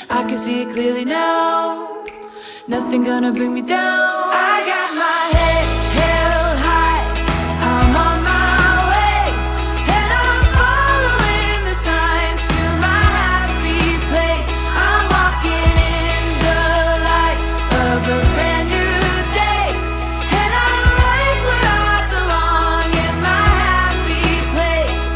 I can see it clearly now. Nothing gonna bring me down. I got my head held high. I'm on my way, and I'm following the signs to my happy place. I'm walking in the light of a brand new day, and I'm right where I belong in my happy place.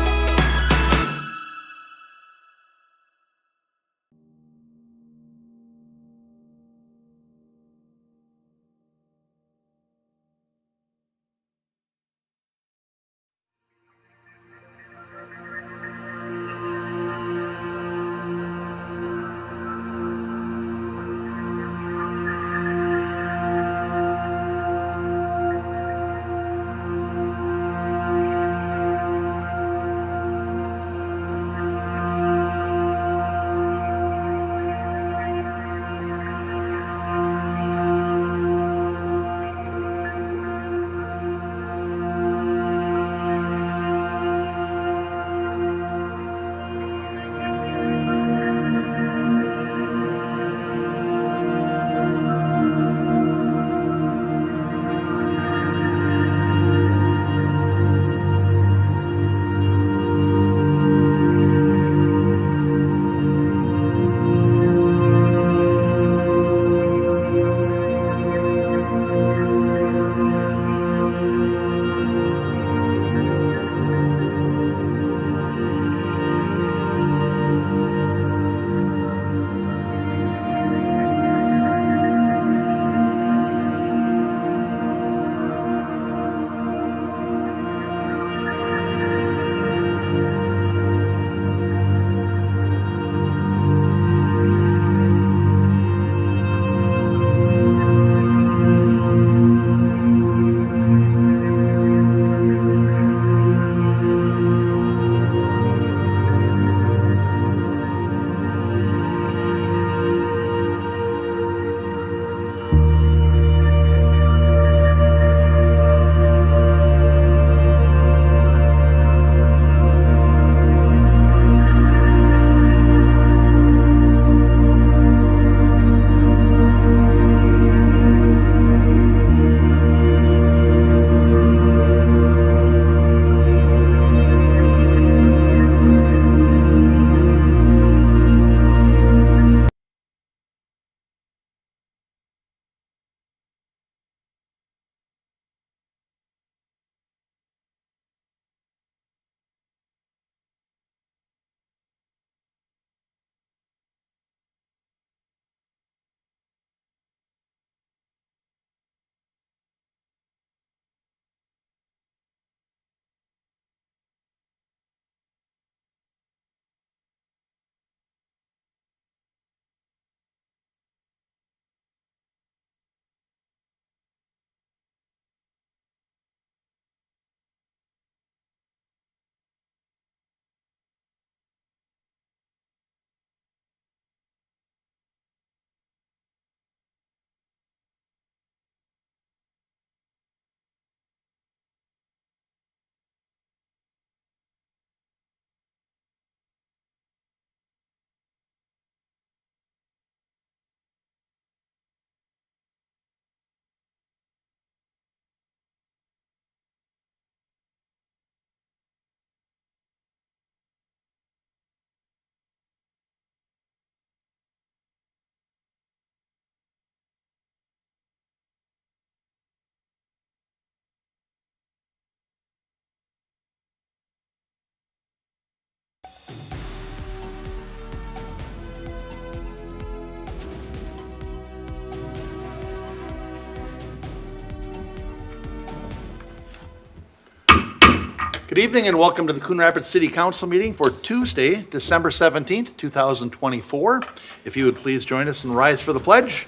Good evening and welcome to the Coon Rapids City Council meeting for Tuesday, December 17th, 2024. If you would please join us and rise for the pledge.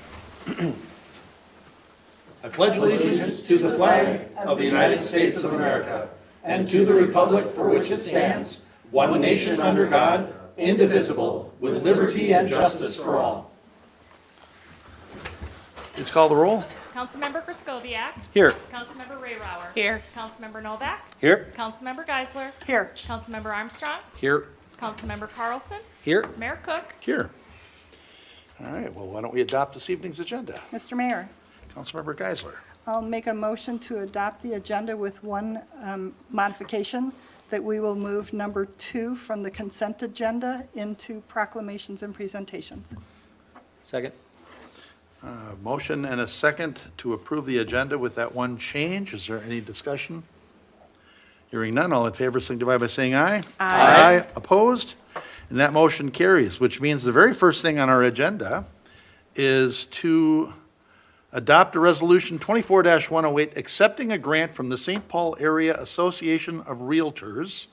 I pledge allegiance to the flag of the United States of America and to the republic for which it stands, one nation under God, indivisible, with liberty and justice for all. Please call the roll. Councilmember Kraskowiak. Here. Councilmember Rayrauer. Here. Councilmember Novak. Here. Councilmember Geisler. Here. Councilmember Armstrong. Here. Councilmember Carlson. Here. Mayor Cook. Here. All right, well, why don't we adopt this evening's agenda? Mr. Mayor, Councilmember Geisler. I'll make a motion to adopt the agenda with one modification, that we will move number 2 from the consent agenda into proclamations and presentations. Second. Motion and a second to approve the agenda with that one change. Is there any discussion? Hearing none, all in favor signify by saying aye. Aye. Opposed? And that motion carries, which means the very first thing on our agenda is to adopt a resolution 24-108 accepting a grant from the St. Paul Area Association of Realtors.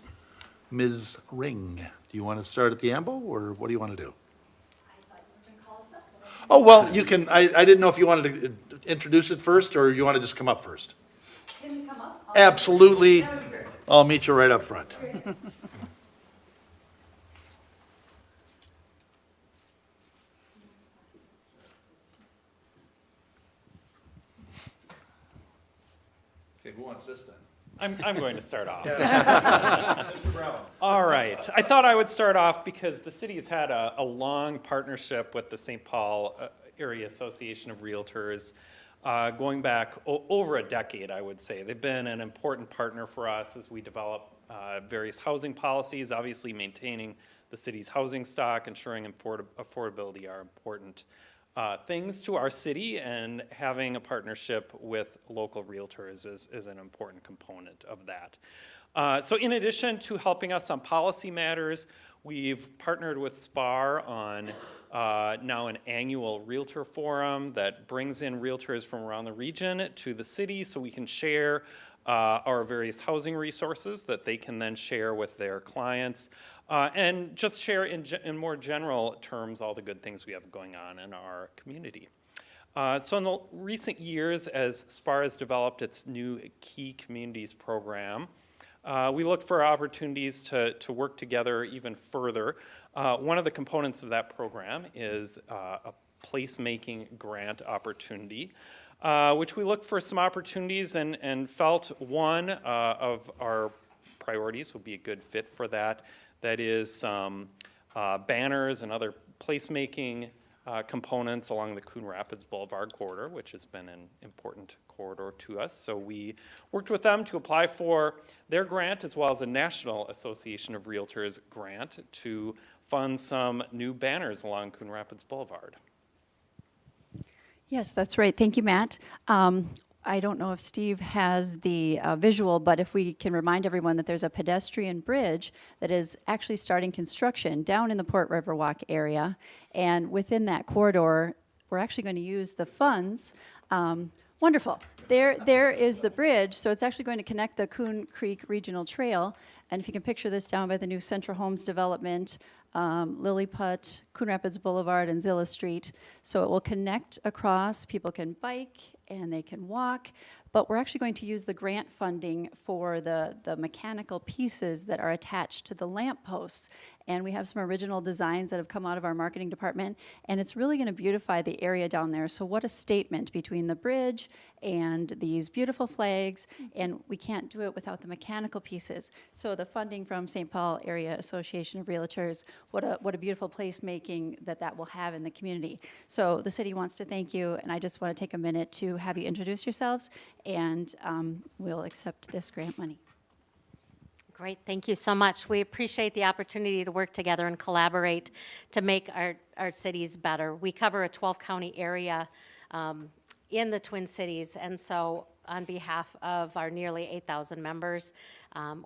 Ms. Ring, do you want to start at the ambo or what do you want to do? Oh, well, you can, I didn't know if you wanted to introduce it first, or you want to just come up first? Can you come up? Absolutely. I'll meet you right up front. Okay, who wants this then? I'm going to start off. Mr. Brown. All right. I thought I would start off because the city has had a long partnership with the St. Paul Area Association of Realtors going back over a decade, I would say. They've been an important partner for us as we develop various housing policies. Obviously, maintaining the city's housing stock, ensuring affordability are important things to our city, and having a partnership with local realtors is an important component of that. So in addition to helping us on policy matters, we've partnered with SPAR on now an annual realtor forum that brings in realtors from around the region to the city so we can share our various housing resources that they can then share with their clients, and just share in more general terms all the good things we have going on in our community. So in the recent years, as SPAR has developed its new Key Communities program, we look for opportunities to work together even further. One of the components of that program is a placemaking grant opportunity, which we looked for some opportunities and felt one of our priorities would be a good fit for that. That is some banners and other placemaking components along the Coon Rapids Boulevard corridor, which has been an important corridor to us. So we worked with them to apply for their grant as well as a National Association of Realtors grant to fund some new banners along Coon Rapids Boulevard. Yes, that's right. Thank you, Matt. I don't know if Steve has the visual, but if we can remind everyone that there's a pedestrian bridge that is actually starting construction down in the Port Riverwalk area. And within that corridor, we're actually going to use the funds. Wonderful. There is the bridge, so it's actually going to connect the Coon Creek Regional Trail. And if you can picture this down by the new Central Homes development, Lilliput, Coon Rapids Boulevard, and Zilla Street. So it will connect across. People can bike and they can walk. But we're actually going to use the grant funding for the mechanical pieces that are attached to the lamp posts. And we have some original designs that have come out of our marketing department, and it's really going to beautify the area down there. So what a statement between the bridge and these beautiful flags, and we can't do it without the mechanical pieces. So the funding from St. Paul Area Association of Realtors, what a beautiful placemaking that will have in the community. So the city wants to thank you, and I just want to take a minute to have you introduce yourselves, and we'll accept this grant money. Great, thank you so much. We appreciate the opportunity to work together and collaborate to make our cities better. We cover a 12-county area in the Twin Cities, and so on behalf of our nearly 8,000 members.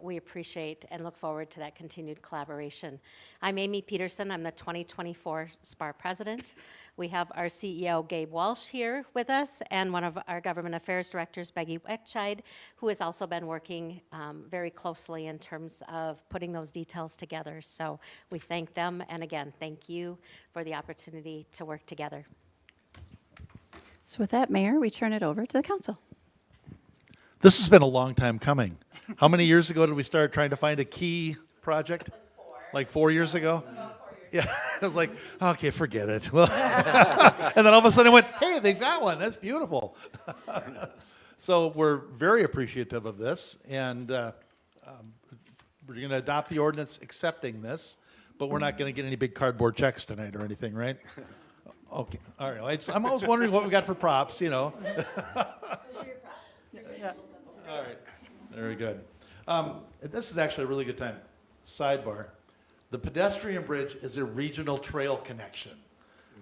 We appreciate and look forward to that continued collaboration. I'm Amy Peterson. I'm the 2024 SPAR president. We have our CEO, Gabe Walsh, here with us, and one of our government affairs directors, Becky Weckscheid, who has also been working very closely in terms of putting those details together. So we thank them, and again, thank you for the opportunity to work together. So with that, Mayor, we turn it over to the council. This has been a long time coming. How many years ago did we start trying to find a key project? Like 4 years ago? Yeah, I was like, okay, forget it. Well, and then all of a sudden I went, hey, they got one. That's beautiful. So we're very appreciative of this, and we're going to adopt the ordinance accepting this, but we're not going to get any big cardboard checks tonight or anything, right? Okay, all right. I'm always wondering what we got for props, you know. Yeah. All right, very good. This is actually a really good time. Sidebar. The pedestrian bridge is a regional trail connection,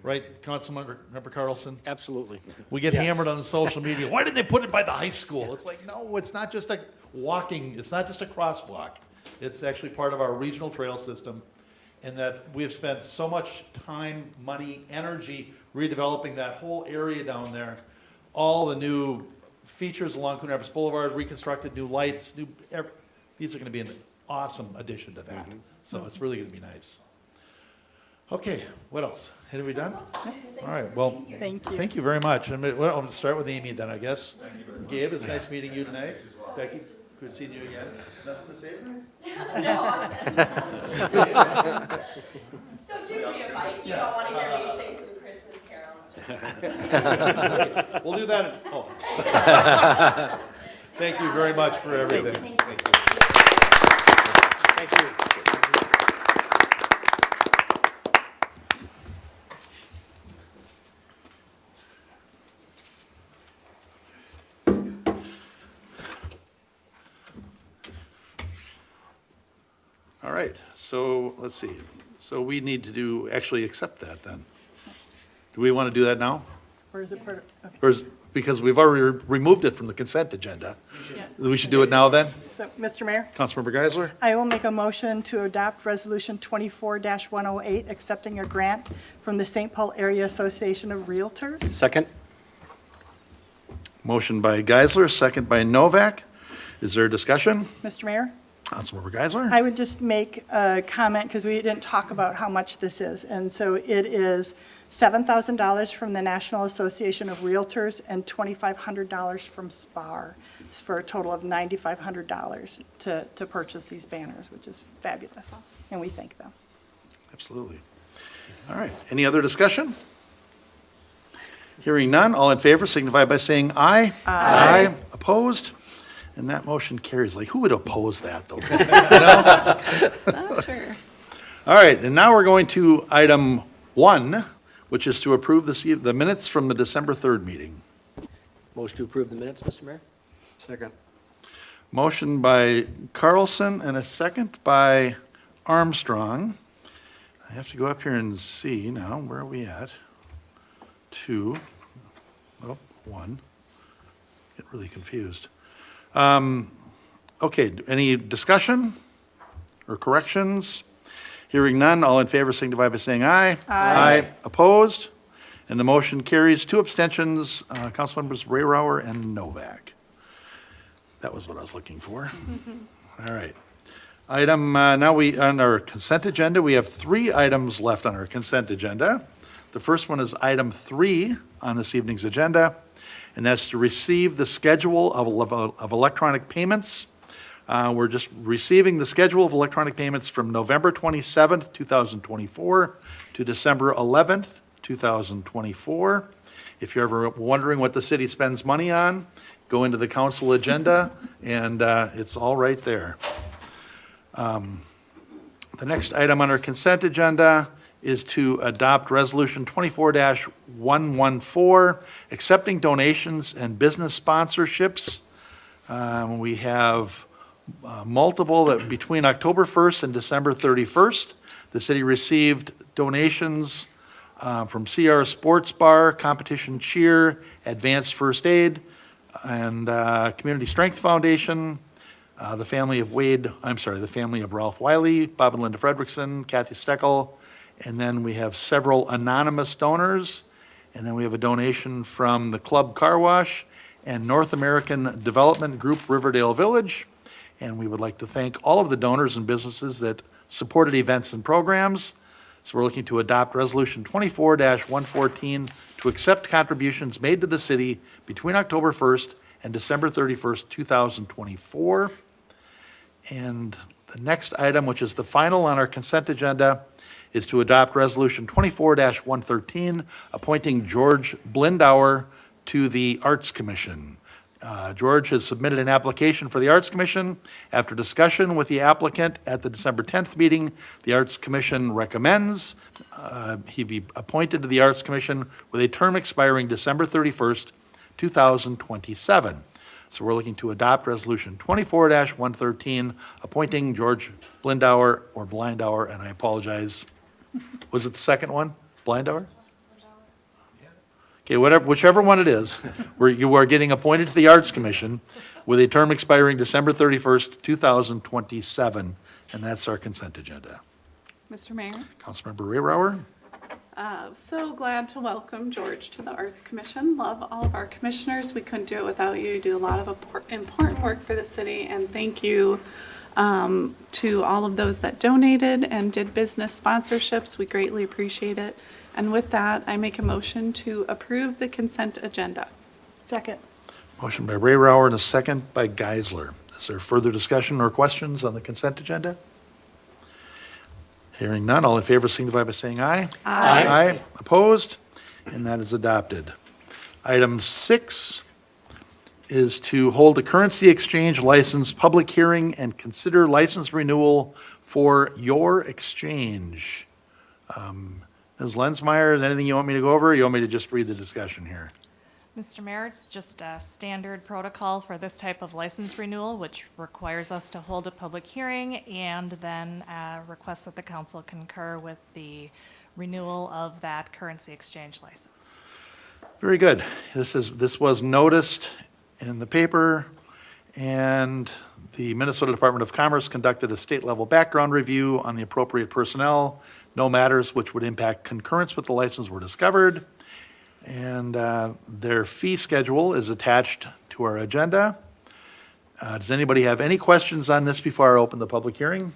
right, Councilmember Carlson? Absolutely. We get hammered on social media. Why didn't they put it by the high school? It's like, no, it's not just a walking, it's not just a crosswalk. It's actually part of our regional trail system, and that we have spent so much time, money, energy redeveloping that whole area down there. All the new features along Coon Rapids Boulevard, reconstructed new lights, these are going to be an awesome addition to that. So it's really going to be nice. Okay, what else? Have we done? All right, well, Thank you. thank you very much. Well, I'll start with Amy then, I guess. Gabe, it's nice meeting you tonight. Becky, good seeing you again. Nothing to say tonight? Don't you be a Mike, you don't want to hear me sing some Christmas carols. We'll do that. Oh. Thank you very much for everything. Thank you. Thank you. All right, so let's see. So we need to actually accept that then. Do we want to do that now? Or is it part of, okay. Or is, because we've already removed it from the consent agenda. Yes. We should do it now then? So, Mr. Mayor, Councilmember Geisler? I will make a motion to adopt Resolution 24-108, accepting a grant from the St. Paul Area Association of Realtors. Second? Motion by Geisler, second by Novak. Is there discussion? Mr. Mayor? Councilmember Geisler? I would just make a comment, because we didn't talk about how much this is. And so it is $7,000 from the National Association of Realtors and $2,500 from SPAR, for a total of $9,500 to purchase these banners, which is fabulous. And we thank them. Absolutely. All right, any other discussion? Hearing none, all in favor signify by saying aye. Aye. Opposed? And that motion carries. Like, who would oppose that, though? Not sure. All right, and now we're going to item 1, which is to approve the minutes from the December 3rd meeting. Motion to approve the minutes, Mr. Mayor? Second. Motion by Carlson and a second by Armstrong. I have to go up here and see now, where are we at? 2, 1. Get really confused. Okay, any discussion or corrections? Hearing none, all in favor signify by saying aye. Aye. Opposed? And the motion carries. 2 abstentions, Councilmembers Rayrauer and Novak. That was what I was looking for. All right. Now on our consent agenda, we have 3 items left on our consent agenda. The first one is item 3 on this evening's agenda, and that's to receive the schedule of electronic payments. We're just receiving the schedule of electronic payments from November 27th, 2024 to December 11th, 2024. If you're ever wondering what the city spends money on, go into the council agenda, and it's all right there. The next item on our consent agenda is to adopt Resolution 24-114, accepting donations and business sponsorships. We have multiple that between October 1st and December 31st. The city received donations from CR Sports Bar, Competition Cheer, Advanced First Aid, and Community Strength Foundation, the family of the family of Ralph Wiley, Bob and Linda Fredrickson, Kathy Steckel, and then we have several anonymous donors, and then we have a donation from the Club Car Wash and North American Development Group Riverdale Village, and we would like to thank all of the donors and businesses that supported events and programs. So we're looking to adopt Resolution 24-114 to accept contributions made to the city between October 1st and December 31st, 2024. And the next item, which is the final on our consent agenda, is to adopt Resolution 24-113, appointing George Blindauer to the Arts Commission. George has submitted an application for the Arts Commission. After discussion with the applicant at the December 10th meeting, the Arts Commission recommends he be appointed to the Arts Commission with a term expiring December 31st, 2027. So we're looking to adopt Resolution 24-113, appointing George Blindauer, or Blindauer, and I apologize. Was it the second one? Blindauer? Okay, whichever one it is, where you are getting appointed to the Arts Commission with a term expiring December 31st, 2027, and that's our consent agenda. Mr. Mayor, Councilmember Rayrauer? so glad to welcome George to the Arts Commission. Love all of our commissioners. We couldn't do it without you. You do a lot of important work for the city, and thank you to all of those that donated and did business sponsorships. We greatly appreciate it. And with that, I make a motion to approve the consent agenda. Second. Motion by Rayrauer and a second by Geisler. Is there further discussion or questions on the consent agenda? Hearing none, all in favor signify by saying aye. Aye. Aye. Opposed? And that is adopted. Item 6 is to hold a currency exchange license public hearing and consider license renewal for Your Exchange. Ms. Lensmeyer, is anything you want me to go over, or you want me to just read the discussion here? Mr. Mayor, it's just a standard protocol for this type of license renewal, which requires us to hold a public hearing and then request that the council concur with the renewal of that currency exchange license. Very good. This was noticed in the paper, and the Minnesota Department of Commerce conducted a state-level background review on the appropriate personnel. No matters which would impact concurrence with the license were discovered, and their fee schedule is attached to our agenda. Does anybody have any questions on this before I open the public hearing?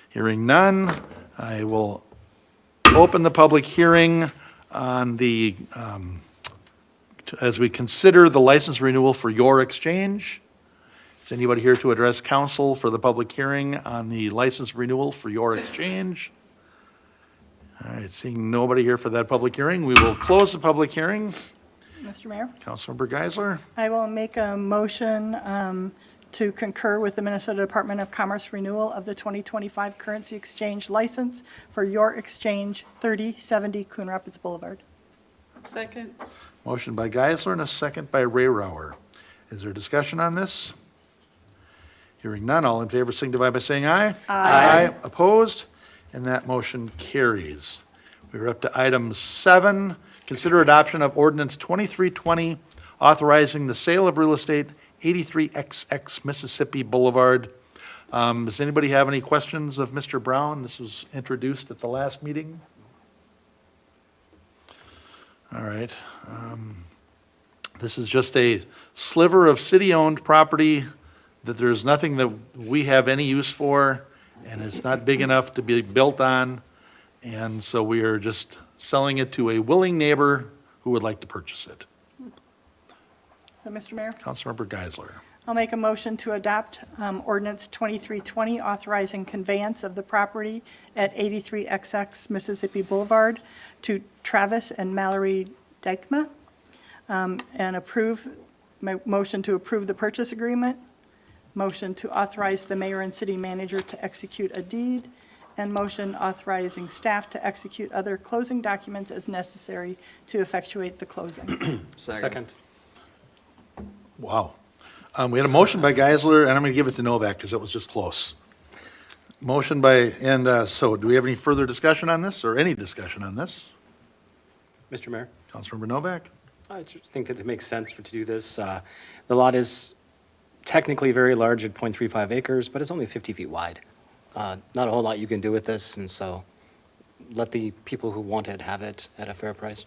Hearing none, I will open the public hearing on the, as we consider the license renewal for Your Exchange. Is anybody here to address council for the public hearing on the license renewal for Your Exchange? All right, seeing nobody here for that public hearing, we will close the public hearing. Mr. Mayor, Councilmember Geisler? I will make a motion to concur with the Minnesota Department of Commerce renewal of the 2025 currency exchange license for Your Exchange, 3070 Coon Rapids Boulevard. Second. Motion by Geisler and a second by Rayrauer. Is there discussion on this? Hearing none, all in favor signify by saying aye. Aye. Opposed? And that motion carries. We're up to item 7, consider adoption of ordinance 2320, authorizing the sale of real estate, 83XX Mississippi Boulevard. Does anybody have any questions of Mr. Brown? This was introduced at the last meeting. All right. This is just a sliver of city-owned property that there's nothing that we have any use for, and it's not big enough to be built on. And so we are just selling it to a willing neighbor who would like to purchase it. So, Mr. Mayor, Councilmember Geisler. I'll make a motion to adopt ordinance 2320, authorizing conveyance of the property at 83XX Mississippi Boulevard to Travis and Mallory Dykma, and approve, motion to approve the purchase agreement, motion to authorize the mayor and city manager to execute a deed, and motion authorizing staff to execute other closing documents as necessary to effectuate the closing. Second. Wow. We had a motion by Geisler, and I'm going to give it to Novak because it was just close. Motion by, and so do we have any further discussion on this, or any discussion on this? Mr. Mayor, Councilmember Novak? I just think that it makes sense to do this. The lot is technically very large at .35 acres, but it's only 50 feet wide. Not a whole lot you can do with this, and so let the people who want it have it at a fair price.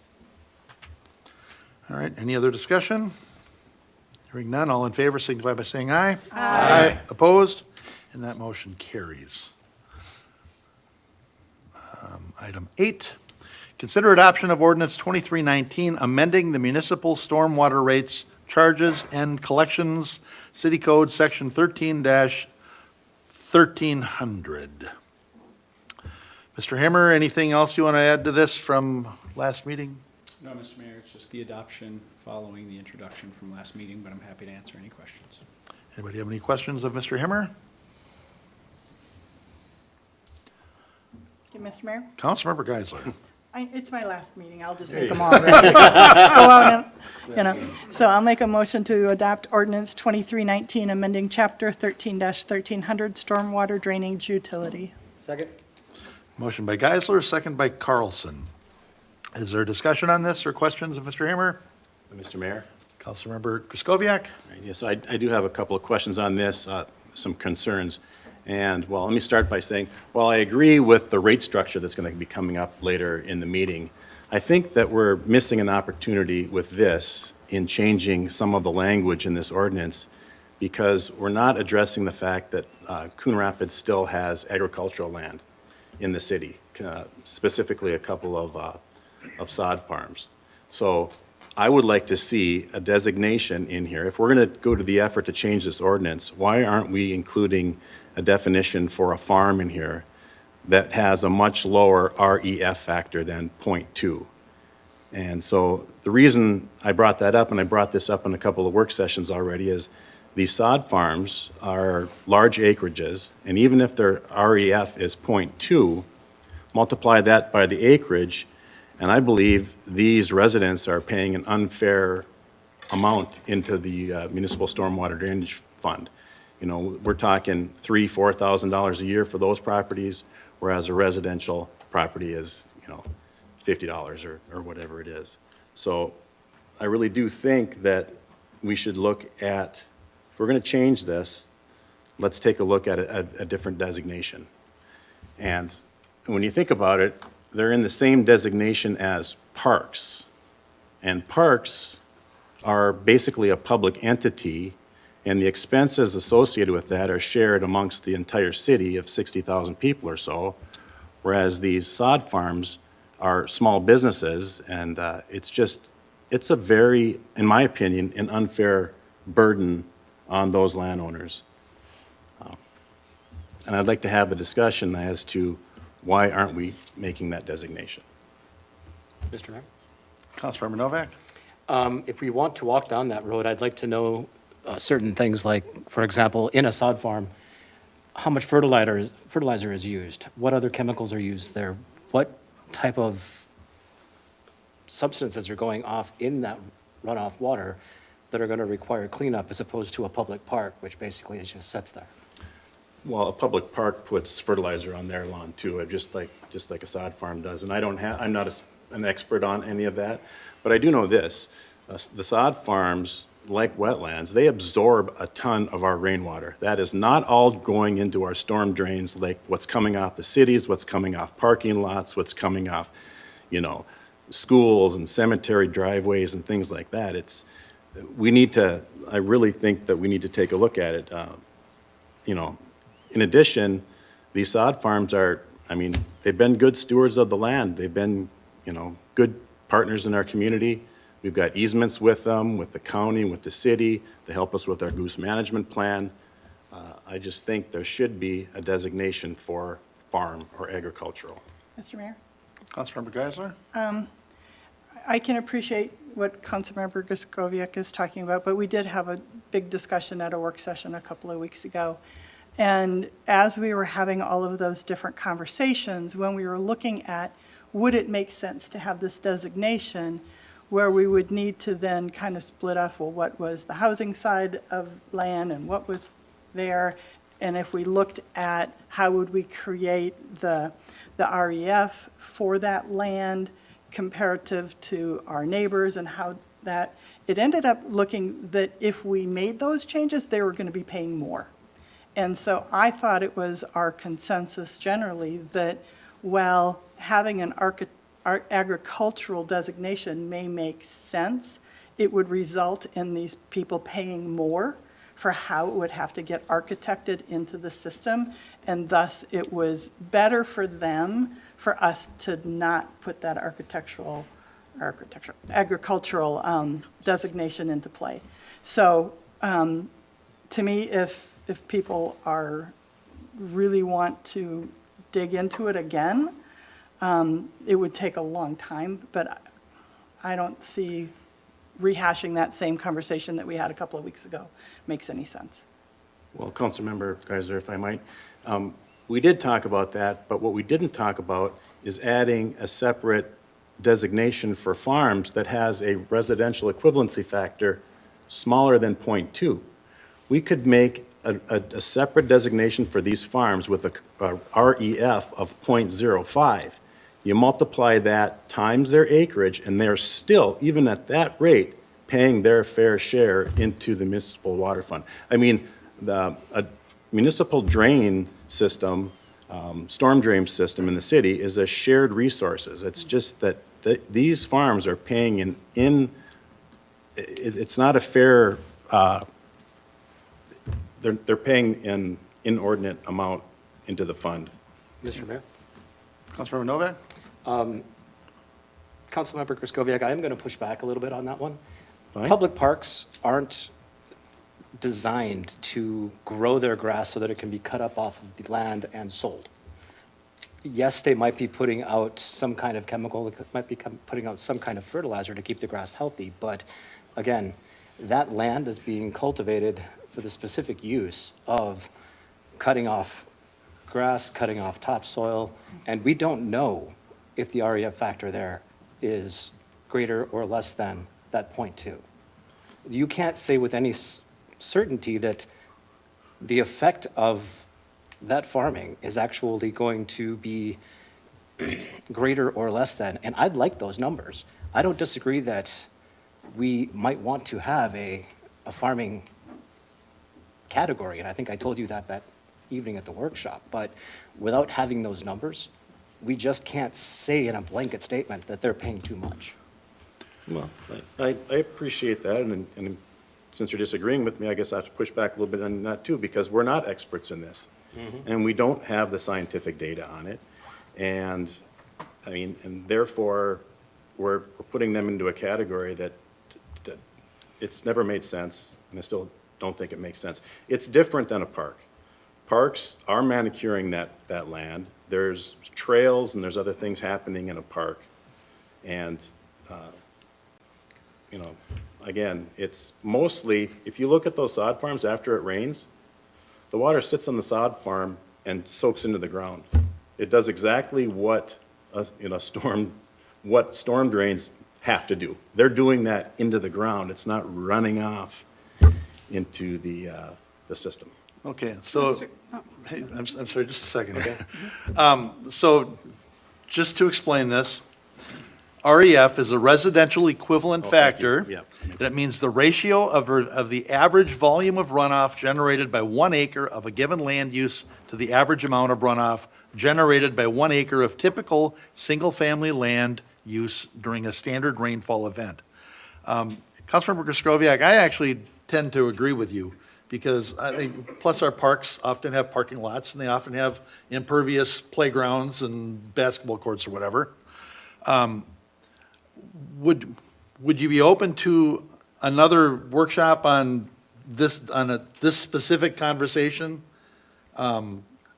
All right, any other discussion? Hearing none, all in favor signify by saying aye. Aye. Opposed? And that motion carries. Item 8, consider adoption of ordinance 2319, amending the municipal stormwater rates, charges, and collections, City Code Section 13-1300. Mr. Hammer, anything else you want to add to this from last meeting? No, Mr. Mayor, it's just the adoption following the introduction from last meeting, but I'm happy to answer any questions. Anybody have any questions of Mr. Hammer? Okay, Mr. Mayor? Councilmember Geisler. It's my last meeting, I'll just make them all ready. Go on and, So I'll make a motion to adopt ordinance 2319, amending chapter 13-1300, stormwater drainage utility. Second? Motion by Geisler, second by Carlson. Is there discussion on this or questions of Mr. Hammer? Mr. Mayor? Councilmember Kraskowiak? Yes, I do have a couple of questions on this, some concerns. And, well, let me start by saying, while I agree with the rate structure that's going to be coming up later in the meeting, I think that we're missing an opportunity with this in changing some of the language in this ordinance because we're not addressing the fact that Coon Rapids still has agricultural land in the city, specifically a couple of sod farms. So I would like to see a designation in here. If we're going to go to the effort to change this ordinance, why aren't we including a definition for a farm in here that has a much lower REF factor than 0.2? And so the reason I brought that up, and I brought this up in a couple of work sessions already, is these sod farms are large acreages, and even if their REF is 0.2, multiply that by the acreage, and I believe these residents are paying an unfair amount into the municipal stormwater drainage fund. You know, we're talking $3,000, $4,000 a year for those properties, whereas a residential property is, $50 or whatever it is. So I really do think that we should look at, if we're going to change this, let's take a look at a different designation. And when you think about it, they're in the same designation as parks. And parks are basically a public entity, and the expenses associated with that are shared amongst the entire city of 60,000 people or so, whereas these sod farms are small businesses, and it's a very, in my opinion, an unfair burden on those landowners. And I'd like to have a discussion as to why aren't we making that designation? Mr. Mayor? Councilmember Novak? If we want to walk down that road, I'd like to know certain things like, for example, in a sod farm, how much fertilizer is used? What other chemicals are used there? What type of substances are going off in that runoff water that are going to require cleanup as opposed to a public park, which basically is just sits there? Well, a public park puts fertilizer on their lawn too, just like a sod farm does. And I'm not an expert on any of that, but I do know this. The sod farms, like wetlands, they absorb a ton of our rainwater. That is not all going into our storm drains, like what's coming off the cities, what's coming off parking lots, what's coming off, schools and cemetery driveways and things like that. I really think that we need to take a look at it. In addition, these sod farms they've been good stewards of the land. They've been, good partners in our community. We've got easements with them, with the county, with the city. They help us with our goose management plan. I just think there should be a designation for farm or agricultural. Mr. Mayor? Councilmember Geisler? I can appreciate what Councilmember Kraskowiak is talking about, but we did have a big discussion at a work session a couple of weeks ago. And as we were having all of those different conversations, when we were looking at, would it make sense to have this designation, where we would need to then kind of split off, well, what was the housing side of land and what was there? And if we looked at how would we create the REF for that land comparative to our neighbors and how that it ended up looking that if we made those changes, they were going to be paying more. And so I thought it was our consensus generally that while having an agricultural designation may make sense, it would result in these people paying more for how it would have to get architected into the system. And thus, it was better for them, for us to not put that agricultural designation into play. So to me, if people really want to dig into it again, it would take a long time, but I don't see rehashing that same conversation that we had a couple of weeks ago makes any sense. Well, Councilmember Geiser, if I might, we did talk about that, but what we didn't talk about is adding a separate designation for farms that has a residential equivalency factor smaller than 0.2. We could make a separate designation for these farms with a REF of 0.05. You multiply that times their acreage, and they're still, even at that rate, paying their fair share into the municipal water fund. I mean, a municipal drain system, storm drain system in the city is a shared resources. It's just that these farms are paying it's not a fair, they're paying an inordinate amount into the fund. Mr. Mayor? Councilmember Novak? Councilmember Kraskowiak, I am going to push back a little bit on that one. Fine. Public parks aren't designed to grow their grass so that it can be cut up off of the land and sold. Yes, they might be putting out some kind of chemical, they might be putting out some kind of fertilizer to keep the grass healthy, but again, that land is being cultivated for the specific use of cutting off grass, cutting off topsoil, and we don't know if the REF factor there is greater or less than that 0.2. You can't say with any certainty that the effect of that farming is actually going to be greater or less than, and I'd like those numbers. I don't disagree that we might want to have a farming category, and I think I told you that evening at the workshop, but without having those numbers, we just can't say in a blanket statement that they're paying too much. Well, I appreciate that, and since you're disagreeing with me, I guess I have to push back a little bit on that too, because we're not experts in this. And we don't have the scientific data on it. And, I mean, and therefore, we're putting them into a category that it's never made sense, and I still don't think it makes sense. It's different than a park. Parks are manicuring that land. There's trails and there's other things happening in a park. And, you know, again, it's mostly, if you look at those sod farms after it rains, the water sits on the sod farm and soaks into the ground. It does exactly what storm drains have to do. They're doing that into the ground. It's not running off into the system. Okay, so, hey, I'm sorry, just a second here. So, just to explain this, REF is a residential equivalent factor. Yeah, That means the ratio of the average volume of runoff generated by 1 acre of a given land use to the average amount of runoff generated by 1 acre of typical single-family land use during a standard rainfall event. Councilmember Kraskowiak, I actually tend to agree with you, because I think, plus our parks often have parking lots, and they often have impervious playgrounds and basketball courts or whatever. Would you be open to another workshop on this, this specific conversation? I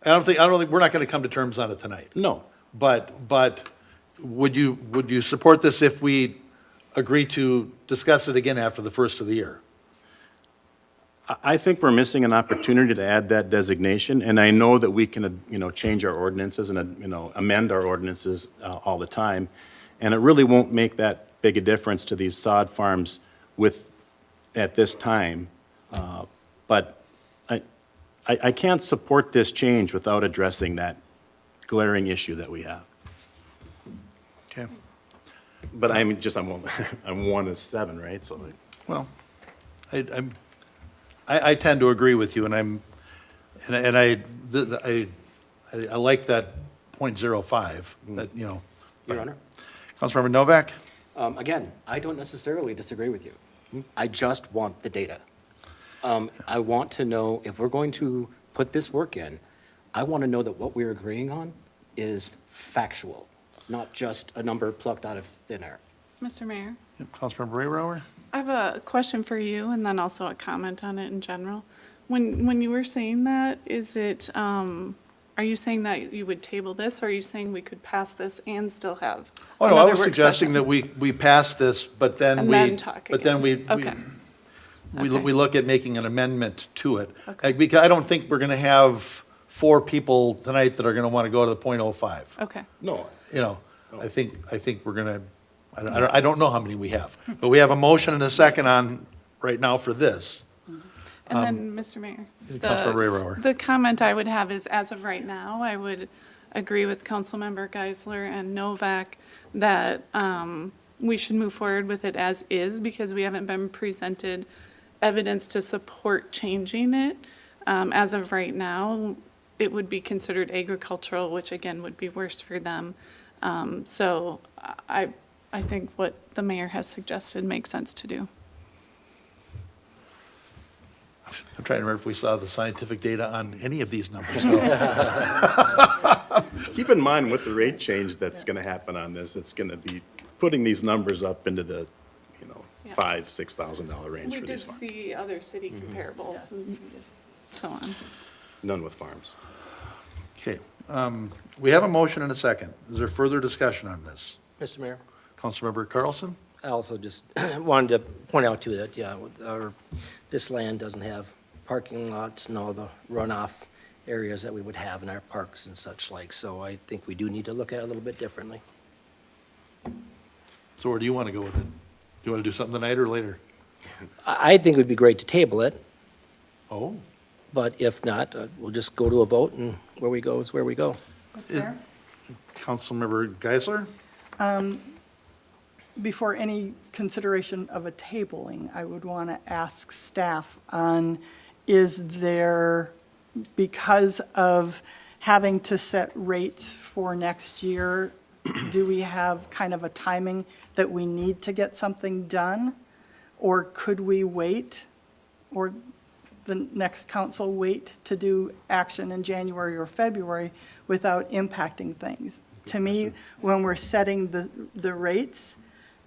don't think, we're not gonna come to terms on it tonight. No. But would you support this if we agree to discuss it again after the first of the year? I think we're missing an opportunity to add that designation, and I know that we can, change our ordinances and, amend our ordinances all the time, and it really won't make that big a difference to these sod farms at this time. But I can't support this change without addressing that glaring issue that we have. Okay. But I'm just, I'm one, I'm 1 of 7, right? So, Well, I tend to agree with you, and I like that .05, that, you know. Your Honor? Councilmember Novak? Again, I don't necessarily disagree with you. I just want the data. I want to know if we're going to put this work in, I want to know that what we're agreeing on is factual, not just a number plucked out of thin air. Mr. Mayor, Councilmember Rayrower? I have a question for you and then also a comment on it in general. When you were saying that, is it, are you saying that you would table this, or are you saying we could pass this and still have Oh, no, I another was work suggesting session? that we pass this, but then And we. then talk But then again. Okay. we Okay. look at making an amendment to it. Okay. Because I don't think we're going to have 4 people tonight that are going to want to go to the .05. Okay. no, You know, I think we're going to, I don't know how many we have. But we have a motion and a second on, right now for this. And then, Mr. Mayor, Councilmember Rayrower. the comment I would have is, as of right now, I would agree with Councilmember Geisler and Novak that we should move forward with it as is, because we haven't been presented evidence to support changing it. As of right now, it would be considered agricultural, which again would be worse for them. So I think what the mayor has suggested makes sense to do. I'm trying to remember if we saw the scientific data on any of these numbers, though. keep in mind with the rate change that's going to happen on this, it's going to be putting these numbers up into the, you know, Yeah. $5,000, $6,000 range We for did these farms. see other city comparables and so on. None with farms. Okay, we have a motion and a second. Is there further discussion on this? Mr. Mayor, Councilmember Carlson? I also just wanted to point out too that, yeah, this land doesn't have parking lots and all the runoff areas that we would have in our parks and such like, so I think we do need to look at it a little bit differently. So where do you want to go with it? Do you want to do something tonight or later? I think it would be great to table it, Oh, but if not, we'll just go to a vote, and where we go is where we go. Councilmember Geisler? Before any consideration of a tabling, I would want to ask staff on, is there, because of having to set rates for next year, do we have kind of a timing that we need to get something done? Or could we wait, or the next council wait to do action in January or February without impacting things? To me, when we're setting the rates,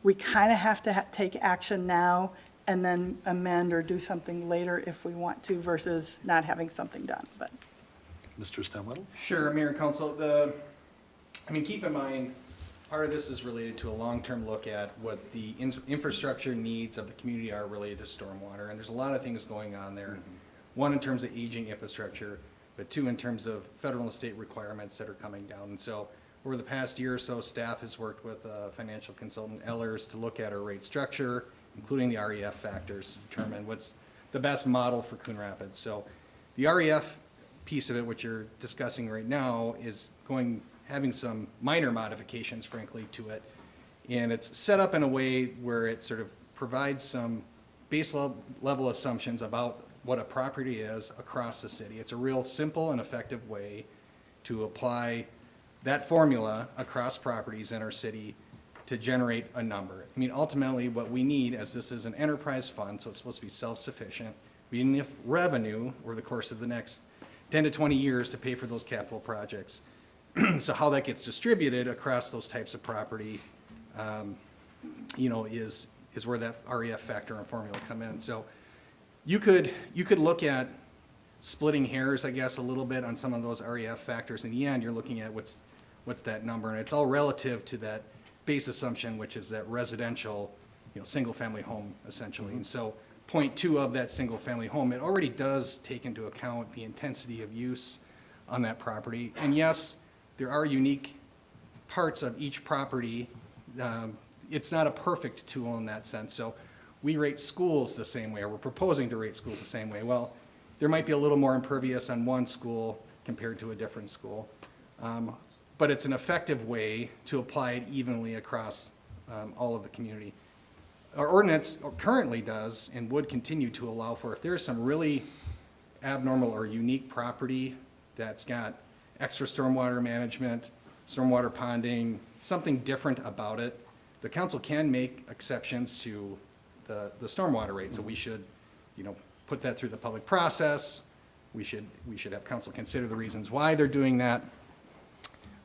we kind of have to take action now and then amend or do something later if we want to versus not having something done, but. Mr. Stemwell? Sure, Mayor and Council, keep in mind, part of this is related to a long-term look at what the infrastructure needs of the community are related to stormwater, and there's a lot of things going on there. One, in terms of aging infrastructure, but 2, in terms of federal and state requirements that are coming down. And so, over the past year or so, staff has worked with financial consultant Ellers to look at our rate structure, including the REF factors, to determine what's the best model for Coon Rapids. So the REF piece of it, which you're discussing right now, is having some minor modifications, frankly, to it. And it's set up in a way where it sort of provides some base level assumptions about what a property is across the city. It's a real simple and effective way to apply that formula across properties in our city to generate a number. Ultimately, what we need, as this is an enterprise fund, so it's supposed to be self-sufficient, we need enough revenue over the course of the next 10 to 20 years to pay for those capital projects. So how that gets distributed across those types of property, is where that REF factor and formula come in. So you could look at splitting hairs, I guess, a little bit on some of those REF factors. In the end, you're looking at what's that number, and it's all relative to that base assumption, which is that residential, single-family home, essentially. And so 0.2 of that single-family home, it already does take into account the intensity of use on that property. And yes, there are unique parts of each property. It's not a perfect tool in that sense. So we rate schools the same way, or we're proposing to rate schools the same way. Well, there might be a little more impervious on one school compared to a different school. But it's an effective way to apply it evenly across all of the community. Our ordinance currently does and would continue to allow for, if there's some really abnormal or unique property that's got extra stormwater management, stormwater ponding, something different about it, the council can make exceptions to the stormwater rate. So we should, put that through the public process. We should have council consider the reasons why they're doing that.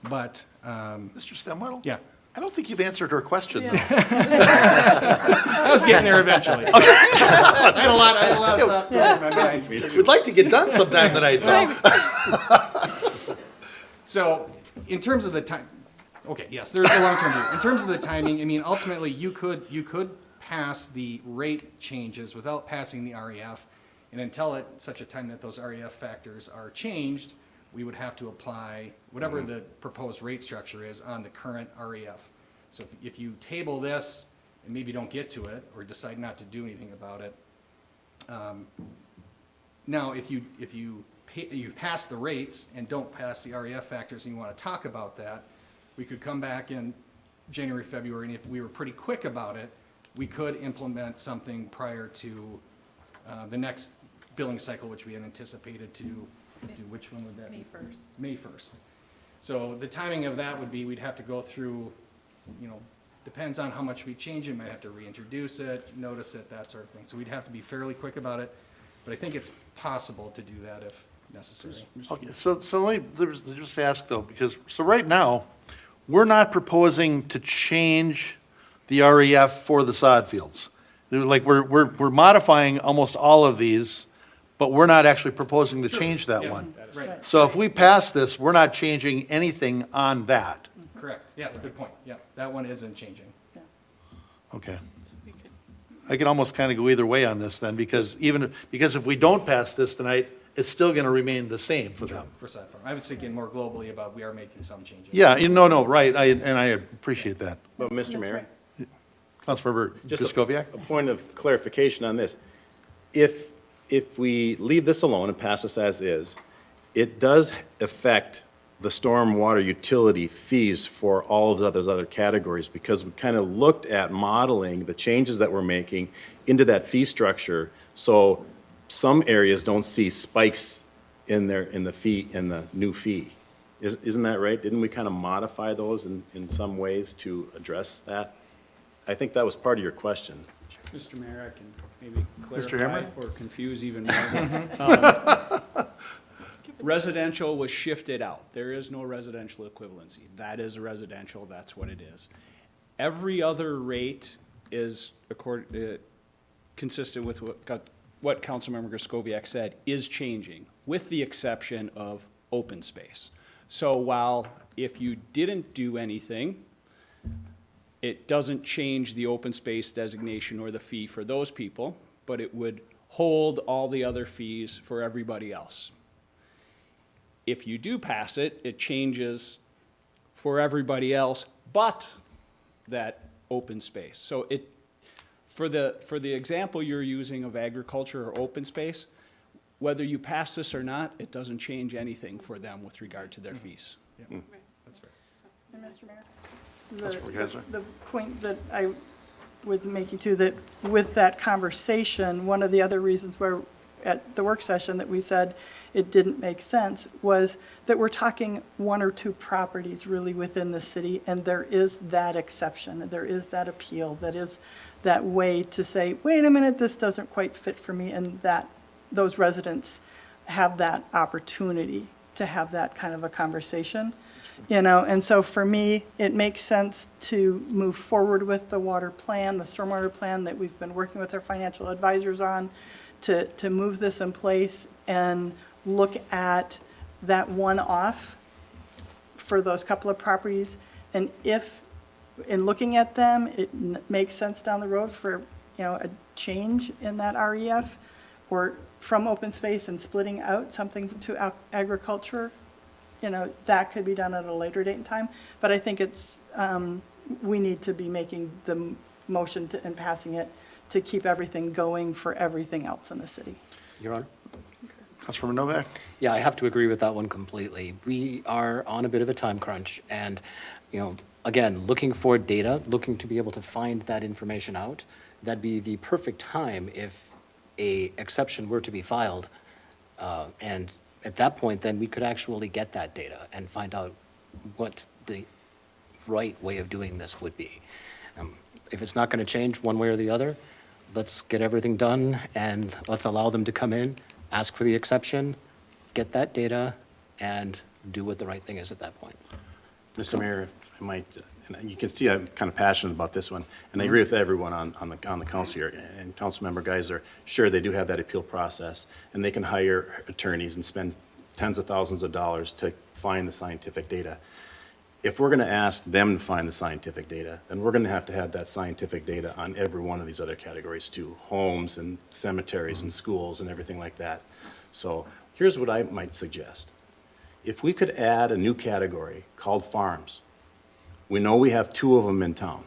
But, Mr. Stemwell? yeah, I don't think you've answered her question. though. I was getting there eventually. I had a lot of thoughts going through my mind. We'd like to get done sometime tonight, so. So, in terms of the time, okay, yes, there's a long-term view. In terms of the timing, I mean, ultimately, you could pass the rate changes without passing the REF, and until such a time that those REF factors are changed, we would have to apply whatever the proposed rate structure is on the current REF. So if you table this and maybe don't get to it, or decide not to do anything about it, now, if you pass the rates and don't pass the REF factors and you want to talk about that, we could come back in January, February, and if we were pretty quick about it, we could implement something prior to the next billing cycle, which we had anticipated to do. Which one would that be? May 1st. So the timing of that would be, we'd have to go through, depends on how much we change it, might have to reintroduce it, notice it, that sort of thing. So we'd have to be fairly quick about it, but I think it's possible to do that if necessary. Okay, so let me just ask though, because, so right now, we're not proposing to change the REF for the sod fields. Like, we're modifying almost all of these, but we're not actually proposing to change that Yeah, one. Right, So if we pass this, we're not changing anything on that. correct. Yeah, good point. Yeah, that one isn't changing. Okay. I can almost kind of go either way on this then, because if we don't pass this tonight, it's still going to remain the same for them. For sod farm. I was thinking more globally about we are making some changes. Yeah, no, right, and I appreciate that. But, Mr. Mayor? Councilmember Just Griscoviac? a point of clarification on this. If we leave this alone and pass this as is, it does affect the stormwater utility fees for all of those other categories, because we kind of looked at modeling the changes that we're making into that fee structure, so some areas don't see spikes in the new fee. Isn't that right? Didn't we kind of modify those in some ways to address that? I think that was part of your question. Mr. Mayor, I can maybe Mr. clarify Hammer? or confuse even more. Residential was shifted out. There is no residential equivalency. That is a residential, that's what it is. Every other rate is consistent with what Councilmember Griscoviac said, is changing, with the exception of open space. So while if you didn't do anything, it doesn't change the open space designation or the fee for those people, but it would hold all the other fees for everybody else. If you do pass it, it changes for everybody else but that open space. So for the example you're using of agriculture or open space, whether you pass this or not, it doesn't change anything for them with regard to their fees. Yeah, that's fair. And Mr. Mayor? Councilmember Geisler? The point that I would make you to, that with that conversation, one of the other reasons where at the work session that we said it didn't make sense was that we're talking one or two properties really within the city, and there is that exception, there is that appeal, that is that way to say, wait a minute, this doesn't quite fit for me, and that those residents have that opportunity to have that kind of a conversation. And so for me, it makes sense to move forward with the water plan, the stormwater plan that we've been working with our financial advisors on, to move this in place and look at that one-off for those couple of properties. And if, in looking at them, it makes sense down the road for, a change in that REF, or from open space and splitting out something to agriculture, that could be done at a later date and time. But I think it's, we need to be making the motion and passing it to keep everything going for everything else in the city. Your Honor? Councilmember Novak? Yeah, I have to agree with that one completely. We are on a bit of a time crunch, and, again, looking for data, looking to be able to find that information out, that'd be the perfect time if a exception were to be filed. And at that point, then we could actually get that data and find out what the right way of doing this would be. If it's not going to change one way or the other, let's get everything done and let's allow them to come in, ask for the exception, get that data, and do what the right thing is at that point. Mr. Mayor, I might, and you can see I'm kind of passionate about this one, and I agree with everyone on the council here. And Councilmember Geisler, sure, they do have that appeal process, and they can hire attorneys and spend tens of thousands of dollars to find the scientific data. If we're going to ask them to find the scientific data, then we're going to have that scientific data on every one of these other categories too, homes and cemeteries and schools and everything like that. So here's what I might suggest. If we could add a new category called farms, we know we have 2 of them in town.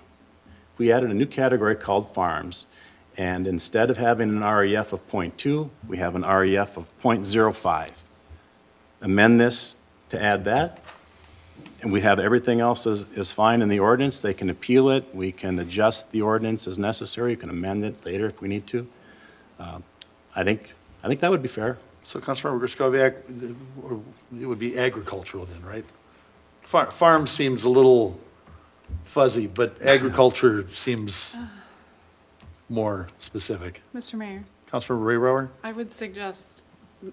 If we added a new category called farms, and instead of having an REF of 0.2, we have an REF of 0.05. Amend this to add that, and we have everything else is fine in the ordinance. They can appeal it. We can adjust the ordinance as necessary. You can amend it later if we need to. I think that would be fair. So Councilmember Griscoviac, it would be agricultural then, right? Farm seems a little fuzzy, but agriculture seems more specific. Mr. Mayor, Councilmember Ray Rower? I would suggest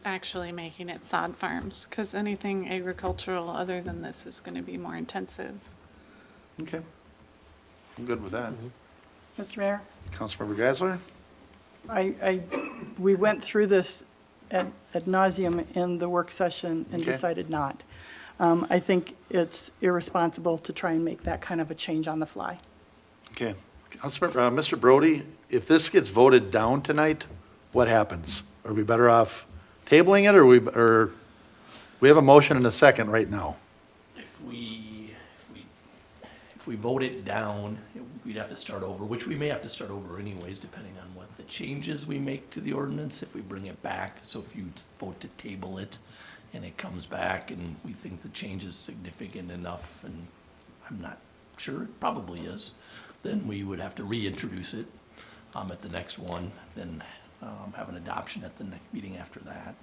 actually making it sod farms, because anything agricultural other than this is going to be more intensive. Okay. I'm good with that. Mr. Mayor, Councilmember Geisler? we went through this ad nauseum in the work session and Okay. decided not. I think it's irresponsible to try and make that kind of a change on the fly. Okay. Councilmember, Mr. Brody, if this gets voted down tonight, what happens? Are we better off tabling it, or we have a motion and a second right now? If we vote it down, we'd have to start over, which we may have to start over anyways, depending on what the changes we make to the ordinance, if we bring it back. So if you vote to table it and it comes back and we think the change is significant enough, and I'm not sure, it probably is, then we would have to reintroduce it at the next one, then have an adoption at the next meeting after that.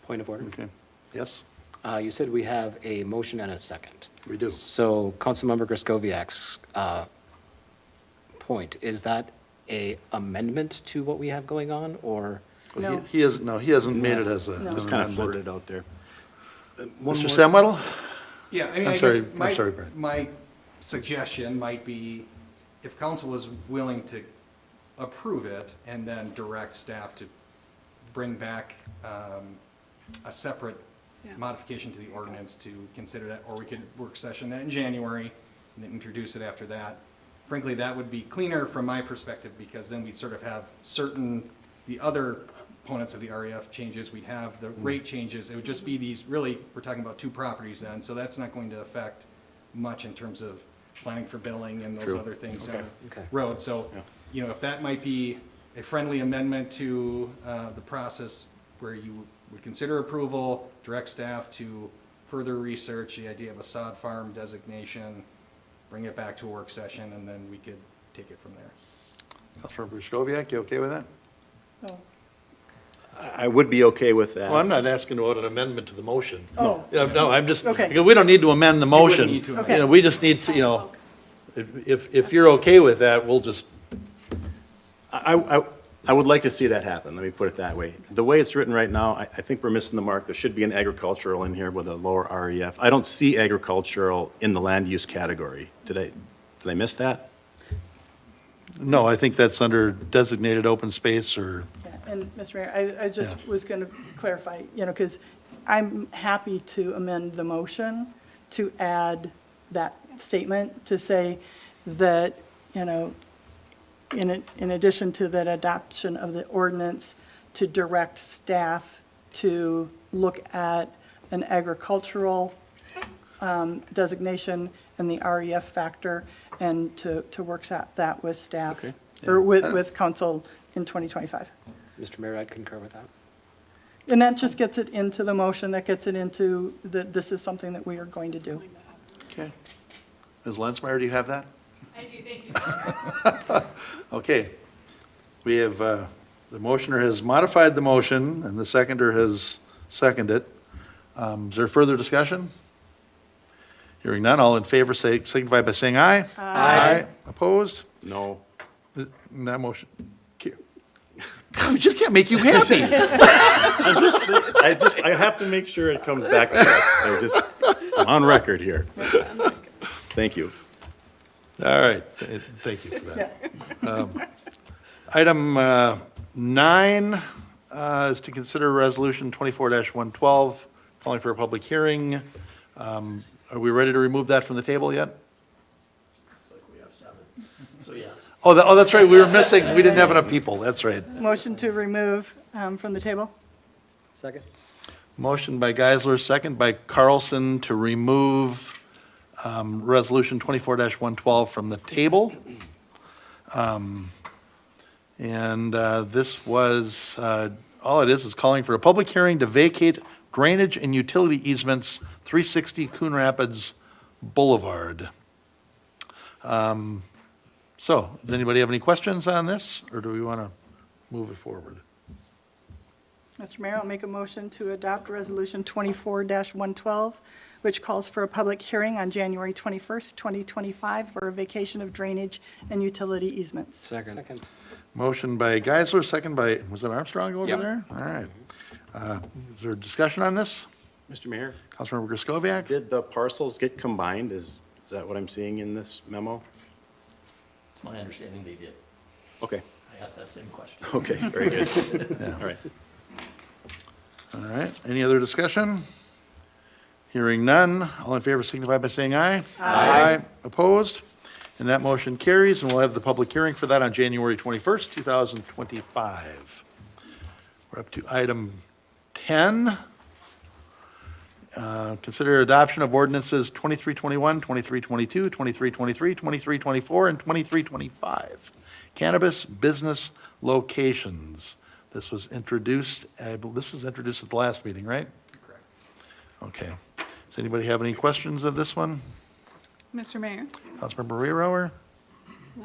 Point of order. Okay. Yes, You said we have a motion and a second. we do. So Councilmember Griscoviac's point, is that a amendment to what we have going on, or? No. He hasn't made it as a. No. Just kind of floated it out there. Mr. Samweddle? Yeah, I mean, I'm I sorry, guess I'm sorry, Brad. my suggestion might be if council was willing to approve it and then direct staff to bring back a separate Yeah. modification to the ordinance to consider that, or we could work session that in January and then introduce it after that. Frankly, that would be cleaner from my perspective, because then we'd sort of have the other components of the REF changes, we'd have the rate changes. It would just be these, really, we're talking about 2 properties then, so that's not going to affect much in terms of planning for billing and those True. other things Okay. on Okay. the road. So, you know, if that might be a friendly amendment to the process where you would consider approval, direct staff to further research the idea of a sod farm designation, bring it back to a work session, and then we could take it from there. Councilmember Griscoviac, you okay with that? So, I would be okay with that. Well, I'm not asking about an amendment to the motion. Oh. No, I'm just, Okay. because we don't need to amend the motion. need to amend. You know, we just need to, you know, if you're okay with that, we'll just, I would like to see that happen, let me put it that way. The way it's written right now, I think we're missing the mark. There should be an agricultural in here with a lower REF. I don't see agricultural in the land use category. Did I miss that? no, I think that's under designated open space or, yeah, and Mr. Mayor, I just Yeah. was going to clarify, you know, because I'm happy to amend the motion to add that statement to say that, you know, in addition to that adoption of the ordinance, to direct staff to look at an agricultural designation and the REF factor, and to work that with staff, Okay. or Yeah. with council in 2025. Mr. Mayor, I'd concur with that. And that just gets it into the motion, that gets it into, this is something that we are going to do. okay. Ms. Lensmeyer, do you have that? I do, thank you. Okay. We have, the motioner has modified the motion, and the seconder has seconded it. Is there further discussion? Hearing none, all in favor signify by saying aye. Aye. Opposed? No. That motion, we just can't make you happy. I have to make sure it comes back to us. I'm on record here. Thank you. All right, thank you for that. Item 9 is to consider Resolution 24-112, calling for a public hearing. Are we ready to remove that from the table yet? Looks like we have 7, so yes. Oh, that's right, we were missing, we didn't have enough people, that's right. Motion to remove from the table? Second? Motion by Geisler, second by Carlson to remove Resolution 24-112 from the table. And this was, all it is calling for a public hearing to vacate drainage and utility easements, 360 Coon Rapids Boulevard. So, does anybody have any questions on this, or do we want to move it forward? Mr. Mayor, I'll make a motion to adopt Resolution 24-112, which calls for a public hearing on January 21st, 2025 for a vacation of drainage and utility easements. Second. Motion by Geisler, second by, was it Armstrong over Yep. there? All right. Is there discussion on this? Mr. Mayor, Councilmember Griscoviac? did the parcels get combined? Is that what I'm seeing in this memo? It's my understanding they did. Okay, I asked that same question. okay, very good. All right. All right, any other discussion? Hearing none, all in favor signify by saying aye. Aye. Opposed? And that motion carries, and we'll have the public hearing for that on January 21st, 2025. We're up to item 10. Consider adoption of ordinances 2321, 2322, 2323, 2324, and 2325. Cannabis business locations. This was introduced, this was introduced at the last meeting, right? Correct. Okay. Does anybody have any questions of this one? Mr. Mayor? Councilmember Rayrower?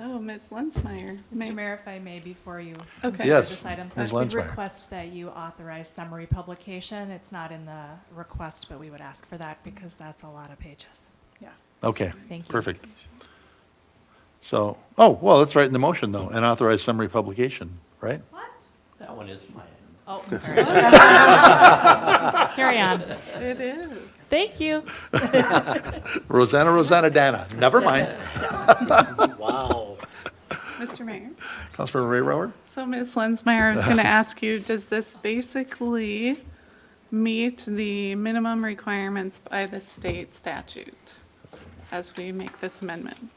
Oh, Ms. Lensmeyer. Mr. Mayor, if I may, before you Okay. consider Yes, this item, Ms. I would Lensmeyer. request that you authorize summary publication. It's not in the request, but we would ask for that because that's a lot of pages. Yeah. Okay, Thank you. perfect. So, oh, well, that's right in the motion, though, and authorize summary publication, right? What? That one is mine. Oh, sorry. Carry on. It is. Thank you. Rosanna Dana, never mind. Wow. Mr. Mayor? Councilmember Rayrower? So Ms. Lensmeyer, I was going to ask you, does this basically meet the minimum requirements by the state statute as we make this amendment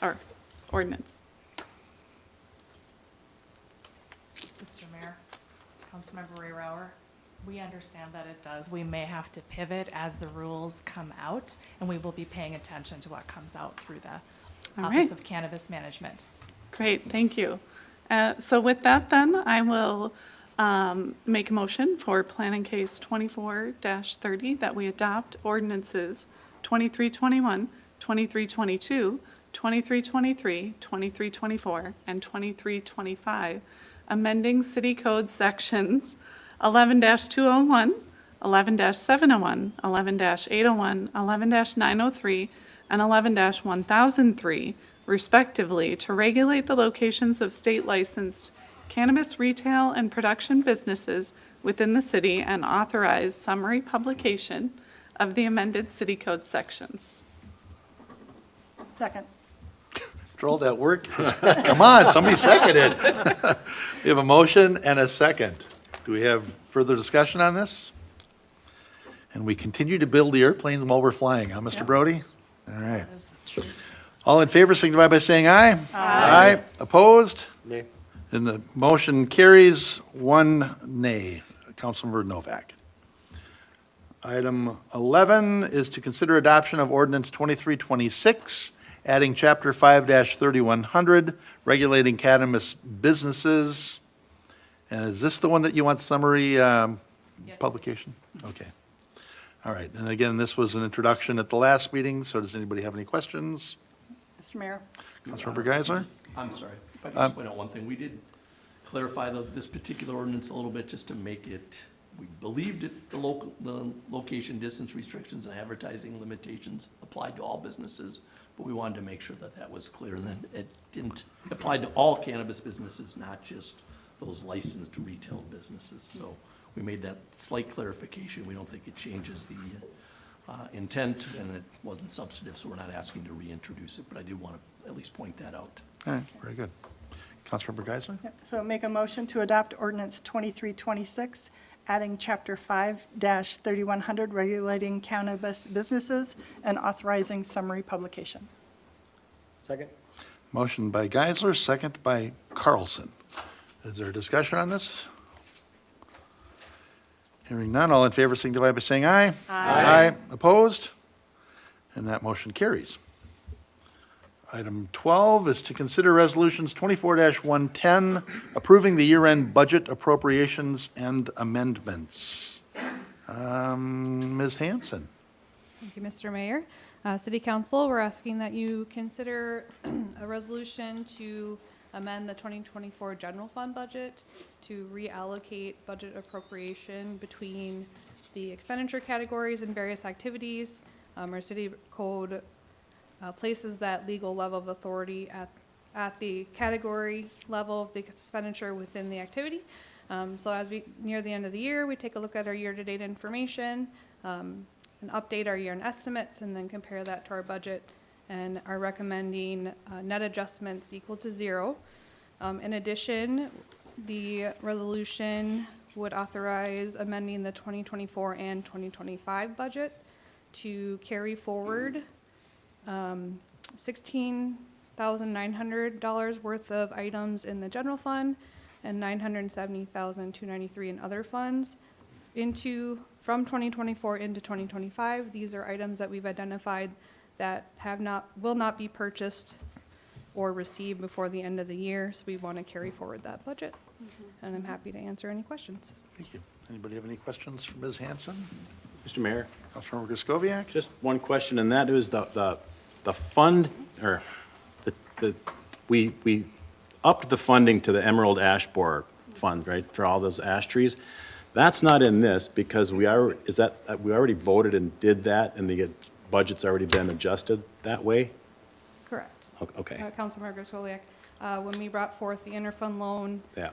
or ordinance? Mr. Mayor, Councilmember Rayrower, we understand that it does. We may have to pivot as the rules come out, and we will be paying attention to what comes out through the All Office right. of Cannabis Management. Great, thank you. So with that then, I will make a motion for planning case 24-30 that we adopt ordinances 2321, 2322, 2323, 2324, and 2325, amending city code sections 11-201, 11-701, 11-801, 11-903, and 11-1003, respectively, to regulate the locations of state-licensed cannabis retail and production businesses within the city and authorize summary publication of the amended city code sections. Second. After all that work, come on, somebody second it. We have a motion and a second. Do we have further discussion on this? And we continue to build the airplanes while we're flying, huh, Mr. Brody? All right. That is the truth. All in favor signify by saying aye. Aye. Opposed? Nay. And the motion carries, one nay. Councilmember Novak. Item 11 is to consider adoption of ordinance 2326, adding chapter 5-3100, regulating cannabis businesses. And is this the one that you want summary publication? Okay. All right, and again, this was an introduction at the last meeting, so does anybody have any questions? Mr. Mayor? Councilmember Geisler? I'm sorry, if I could just point out one thing, we did clarify this particular ordinance a little bit just to make it, we believed it, the location, distance restrictions and advertising limitations applied to all businesses, but we wanted to make sure that that was clear, and then it didn't apply to all cannabis businesses, not just those licensed retail businesses. So we made that slight clarification. We don't think it changes the intent, and it wasn't substantive, so we're not asking to reintroduce it, but I did want to at least point that out. All right, very good. Councilmember Geisler? Yep. So make a motion to adopt ordinance 2326, adding chapter 5-3100, regulating cannabis businesses and authorizing summary publication. Second? Motion by Geisler, second by Carlson. Is there a discussion on this? Hearing none, all in favor signify by saying aye. Aye. Opposed? And that motion carries. Item 12 is to consider resolutions 24-110, approving the year-end budget appropriations and amendments. Ms. Hanson? Thank you, Mr. Mayor. City Council, we're asking that you consider a resolution to amend the 2024 general fund budget to reallocate budget appropriation between the expenditure categories and various activities. Our city code places that legal level of authority at the category level of the expenditure within the activity. So as we near the end of the year, we take a look at our year-to-date information and update our year-end estimates, and then compare that to our budget, and are recommending net adjustments equal to 0. In addition, the resolution would authorize amending the 2024 and 2025 budget to carry forward $16,900 worth of items in the general fund and $970,293 in other funds from 2024 into 2025. These are items that we've identified that will not be purchased or received before the end of the year, so we want to carry forward that budget. And I'm happy to answer any questions. Thank you. Anybody have any questions for Ms. Hanson? Mr. Mayor? Councilmember Griscoviac? Just one question, and that is the fund, or we upped the funding to the Emerald Ash Borer Fund, right, for all those ash trees. That's not in this because we already voted and did that, and the budget's already been adjusted that way? Correct. Okay. Councilmember Griswold, when we brought forth the interfund loan, Yeah.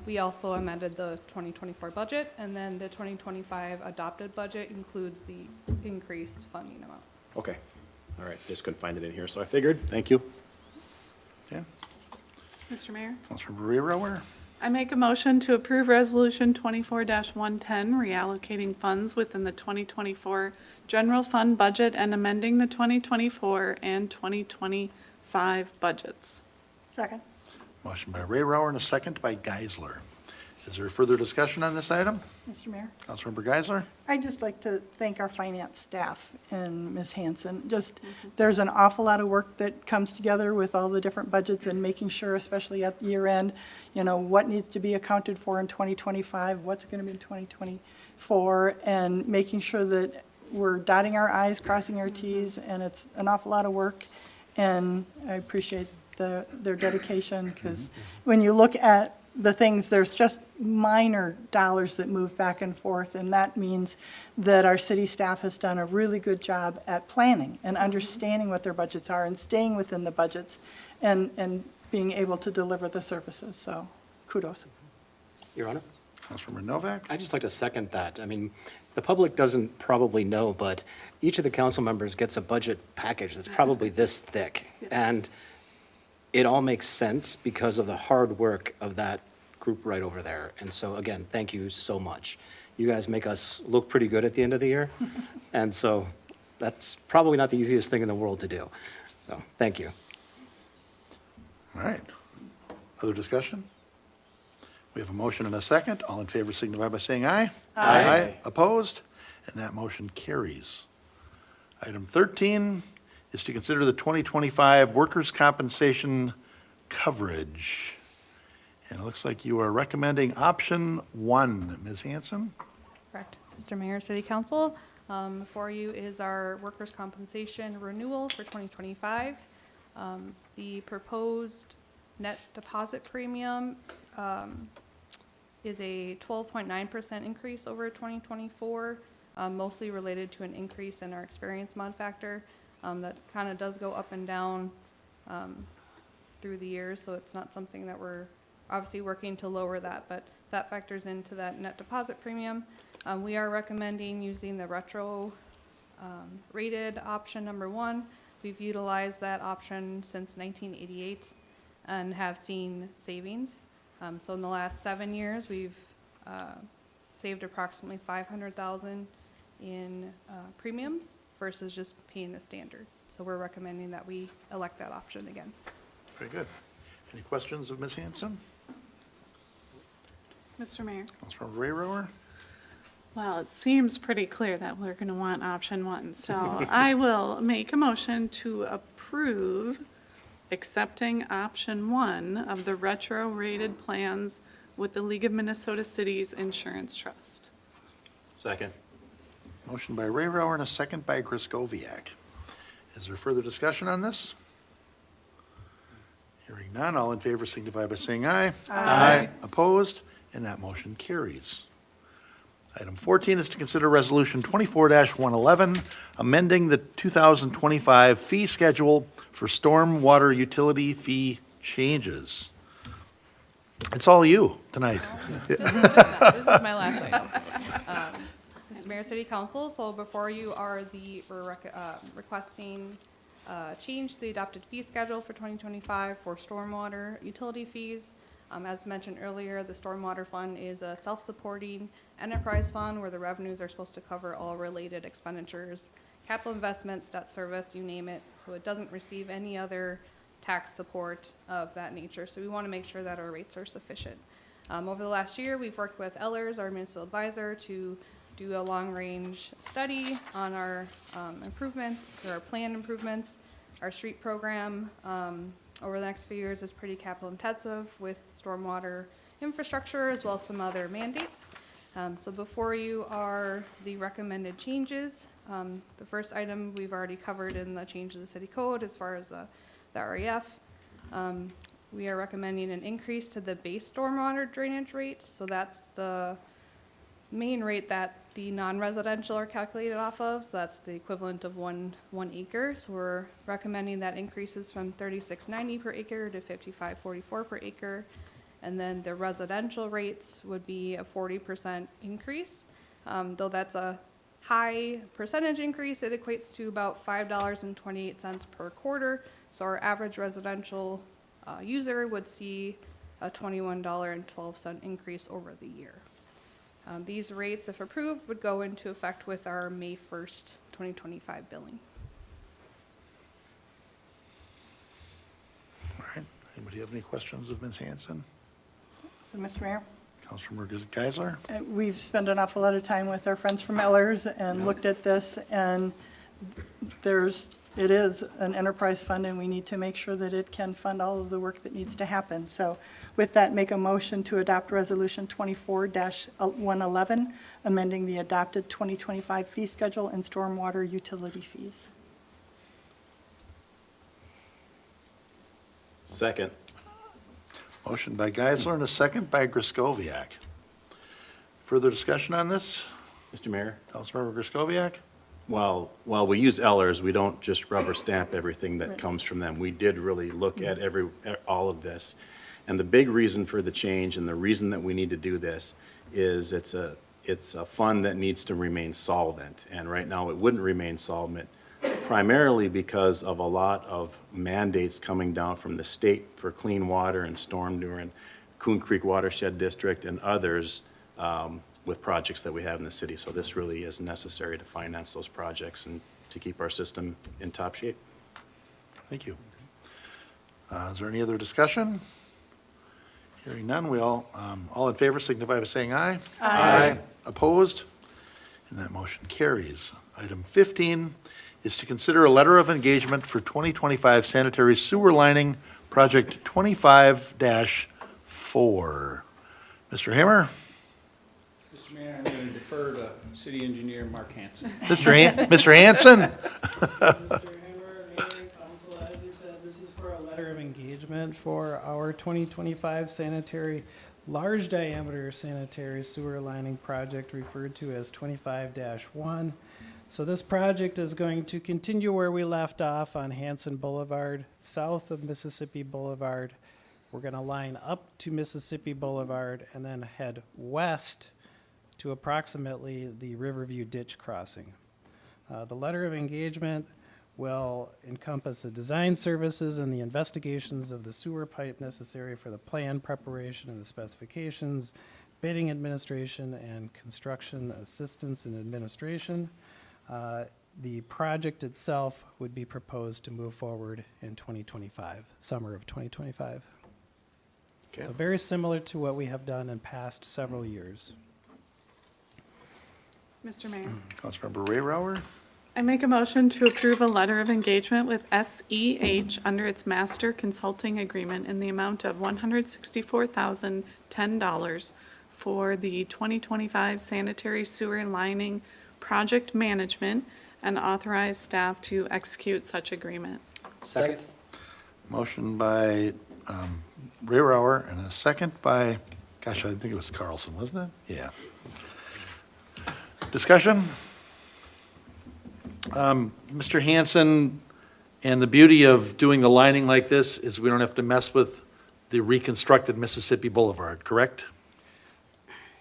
we also amended the 2024 budget, and then the 2025 adopted budget includes the increased funding amount. Okay. All right. Just couldn't find it in here, so I figured. Thank you. Okay. Mr. Mayor? Councilmember Rehrower? I make a motion to approve Resolution 24-110, reallocating funds within the 2024 general fund budget and amending the 2024 and 2025 budgets. Second. Motion by Rehrower and a second by Geisler. Is there further discussion on this item? Mr. Mayor? Councilmember Geisler? I'd just like to thank our finance staff and Ms. Hanson. There's an awful lot of work that comes together with all the different budgets and making sure, especially at the year end, what needs to be accounted for in 2025, what's going to be in 2024, and making sure that we're dotting our i's, crossing our t's, and it's an awful lot of work. And I appreciate their dedication, because when you look at the things, there's just minor dollars that move back and forth, and that means that our city staff has done a really good job at planning and understanding what their budgets are and staying within the budgets and being able to deliver the services. So kudos. Your Honor? Councilmember Novak? I'd just like to second that. I mean, the public doesn't probably know, but each of the council members gets a budget package that's probably this thick. And it all makes sense because of the hard work of that group right over there. And so, again, thank you so much. You guys make us look pretty good at the end of the year. And so that's probably not the easiest thing in the world to do. So, thank you. All right. Other discussion? We have a motion and a second. All in favor signify by saying aye. Aye. Opposed? And that motion carries. Item 13 is to consider the 2025 workers' compensation coverage. And it looks like you are recommending option 1. Ms. Hanson? Correct. Mr. Mayor, City Council, Before you is our workers' compensation renewal for 2025. The proposed net deposit premium is a 12.9% increase over 2024, mostly related to an increase in our experience mod factor. That kind of does go up and down through the years, so it's not something that we're obviously working to lower that, but that factors into that net deposit premium. We are recommending using the retro rated option number 1. We've utilized that option since 1988 and have seen savings. So in the last 7 years, we've saved approximately $500,000 in premiums versus just paying the standard. So we're recommending that we elect that option again. Very good. Any questions of Ms. Hanson? Mr. Mayor? Councilmember Rayrower? Well, it seems pretty clear that we're going to want option 1. So I will make a motion to approve accepting option 1 of the retro-rated plans with the League of Minnesota Cities Insurance Trust. Second. Motion by Rayrower and a second by Griscoviac. Is there further discussion on this? Hearing none, all in favor signify by saying aye. Aye. Opposed? And that motion carries. Item 14 is to consider Resolution 24-111, amending the 2025 fee schedule for storm water utility fee changes. It's all you tonight. This is my last item. Mr. Mayor, City Council, so before you are we're requesting change the adopted fee schedule for 2025 for stormwater utility fees. As mentioned earlier, the Stormwater Fund is a self-supporting enterprise fund where the revenues are supposed to cover all related expenditures, capital investments, debt service, you name it. So it doesn't receive any other tax support of that nature. So we want to make sure that our rates are sufficient. Over the last year, we've worked with Ellers, our municipal advisor, to do a long-range study on our improvements, or our planned improvements. Our street program over the next few years is pretty capital intensive with stormwater infrastructure as well as some other mandates. So before you are the recommended changes. The first item we've already covered in the change of the city code as far as the REF. We are recommending an increase to the base stormwater drainage rate. So that's the main rate that the non-residential are calculated off of. So that's the equivalent of one acre. So we're recommending that increases from $36.90 per acre to $55.44 per acre. And then the residential rates would be a 40% increase. Though that's a high percentage increase, it equates to about $5.28 per quarter. So our average residential user would see a $21.12 increase over the year. These rates, if approved, would go into effect with our May 1st, 2025 billing. All right. Anybody have any questions of Ms. Hanson? So, Mr. Mayor? Councilmember Geisler? We've spent an awful lot of time with our friends from Ellers and looked at this, and it is an enterprise fund, and we need to make sure that it can fund all of the work that needs to happen. So with that, make a motion to adopt Resolution 24-111, amending the adopted 2025 fee schedule and stormwater utility fees. Second. Motion by Geisler and a second by Griscoviac. Further discussion on this? Mr. Mayor? Councilmember Griscoviac? While we use Ellers, we don't just rubber stamp everything that comes from them. We did really look at all of this. And the big reason for the change and the reason that we need to do this is it's a fund that needs to remain solvent. And right now it wouldn't remain solvent primarily because of a lot of mandates coming down from the state for clean water and storm during Coon Creek Watershed District and others with projects that we have in the city. So this really is necessary to finance those projects and to keep our system in top shape. Thank you. Is there any other discussion? Hearing none, we all in favor signify by saying aye. Aye. Opposed? And that motion carries. Item 15 is to consider a letter of engagement for 2025 sanitary sewer lining project 25-4. Mr. Hammer? Mr. Mr. Mayor, I'm going to defer to City Engineer Mark Hanson. Mr. Hanson? Mr. Hammer, Mayor, Council, as you said, this is for a letter of engagement for our 2025 large diameter sanitary sewer lining project referred to as 25-1. So this project is going to continue where we left off on Hanson Boulevard, south of Mississippi Boulevard. We're going to line up to Mississippi Boulevard and then head west to approximately the Riverview Ditch crossing. The letter of engagement will encompass the design services and the investigations of the sewer pipe necessary for the plan preparation and the specifications, bidding administration, and construction assistance and administration. The project itself would be proposed to move forward in 2025, summer of 2025. Okay. So very similar to what we have done in past several years. Mr. Mayor, Councilmember Rayrower? I make a motion to approve a letter of engagement with SEH under its master consulting agreement in the amount of $164,010 for the 2025 sanitary sewer lining project management and authorize staff to execute such agreement. Second? Motion by Rayrower and a second by, gosh, I think it was Carlson, wasn't it? Yeah. Discussion? Mr. Hanson, and the beauty of doing the lining like this is we don't have to mess with the reconstructed Mississippi Boulevard, correct?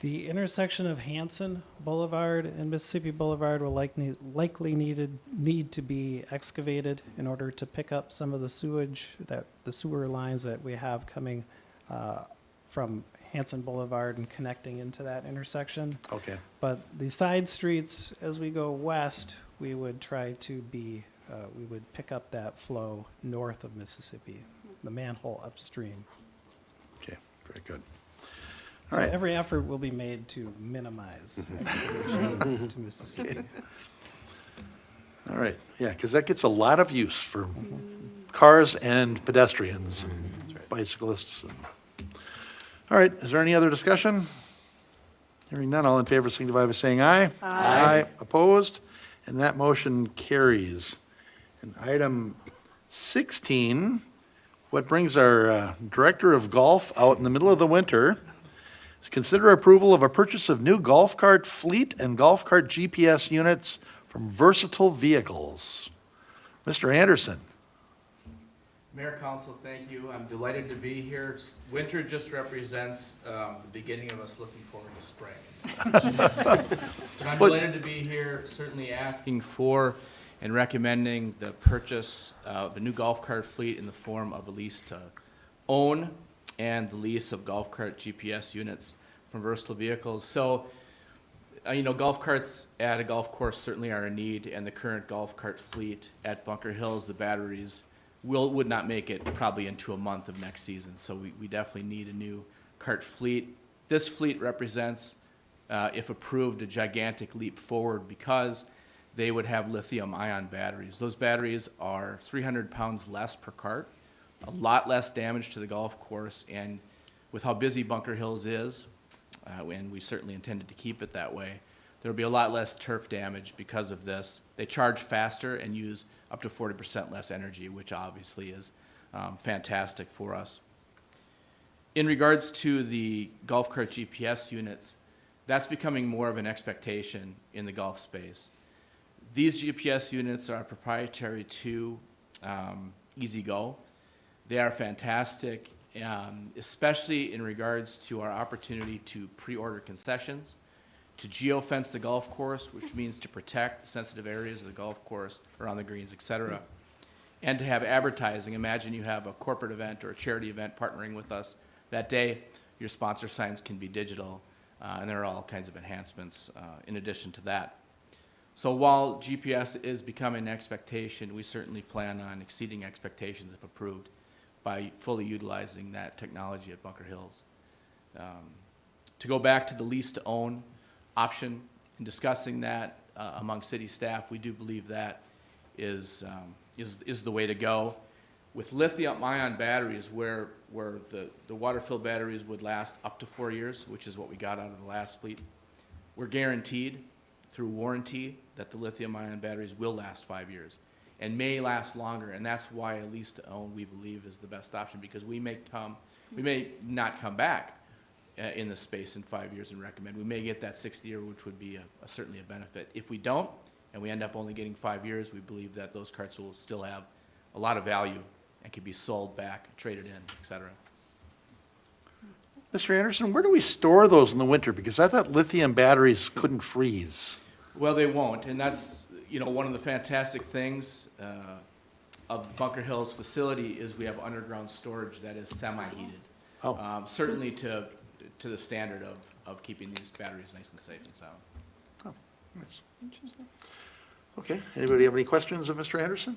The intersection of Hanson Boulevard and Mississippi Boulevard will likely need to be excavated in order to pick up some of the the sewer lines that we have coming from Hanson Boulevard and connecting into that intersection. Okay. But the side streets, as we go west, we would try to we would pick up that flow north of Mississippi, the manhole upstream. Okay, very good. So All right. every effort will be made to minimize excavation to Mississippi. All right, yeah, because that gets a lot of use for cars and pedestrians and bicyclists. All right, is there any other discussion? Hearing none, all in favor signify by saying aye. Aye. Opposed? And that motion carries. And item 16, what brings our Director of Golf out in the middle of the winter, is consider approval of a purchase of new golf cart fleet and golf cart GPS units from Versatile Vehicles. Mr. Anderson. Mayor, Council, thank you. I'm delighted to be here. Winter just represents the beginning of us looking forward to spring. So I'm delighted to be here, certainly asking for and recommending the purchase of a new golf cart fleet in the form of a lease to own and the lease of golf cart GPS units from Versatile Vehicles. So, golf carts at a golf course certainly are a need, and the current golf cart fleet at Bunker Hills, the batteries, would not make it probably into a month of next season. So we definitely need a new cart fleet. This fleet represents, if approved, a gigantic leap forward because they would have lithium-ion batteries. Those batteries are 300 pounds less per cart, a lot less damage to the golf course, and with how busy Bunker Hills is, and we certainly intended to keep it that way, there will be a lot less turf damage because of this. They charge faster and use up to 40% less energy, which obviously is fantastic for us. In regards to the golf cart GPS units, that's becoming more of an expectation in the golf space. These GPS units are proprietary to EasyGo. They are fantastic, especially in regards to our opportunity to pre-order concessions, to geofence the golf course, which means to protect the sensitive areas of the golf course around the greens, et cetera, and to have advertising. Imagine you have a corporate event or a charity event partnering with us that day. Your sponsor signs can be digital, and there are all kinds of enhancements in addition to that. So while GPS is becoming an expectation, we certainly plan on exceeding expectations if approved by fully utilizing that technology at Bunker Hills. To go back to the lease-to-own option, in discussing that among city staff, we do believe that is the way to go. With lithium-ion batteries, where the water-filled batteries would last up to 4 years, which is what we got out of the last fleet, we're guaranteed through warranty that the lithium-ion batteries will last 5 years and may last longer, and that's why a lease-to-own, we believe, is the best option, because we may not come back in the space in 5 years and recommend. We may get that 6th year, which would be certainly a benefit. If we don't, and we end up only getting 5 years, we believe that those carts will still have a lot of value and can be sold back, traded in, et cetera. Mr. Anderson, where do we store those in the winter? Because I thought lithium batteries couldn't freeze. Well, they won't, and that's, one of the fantastic things of Bunker Hill's facility is we have underground storage that is semi-heated. Oh. Certainly to the standard of keeping these batteries nice and safe and sound. Oh, nice. Okay, anybody have any questions of Mr. Anderson?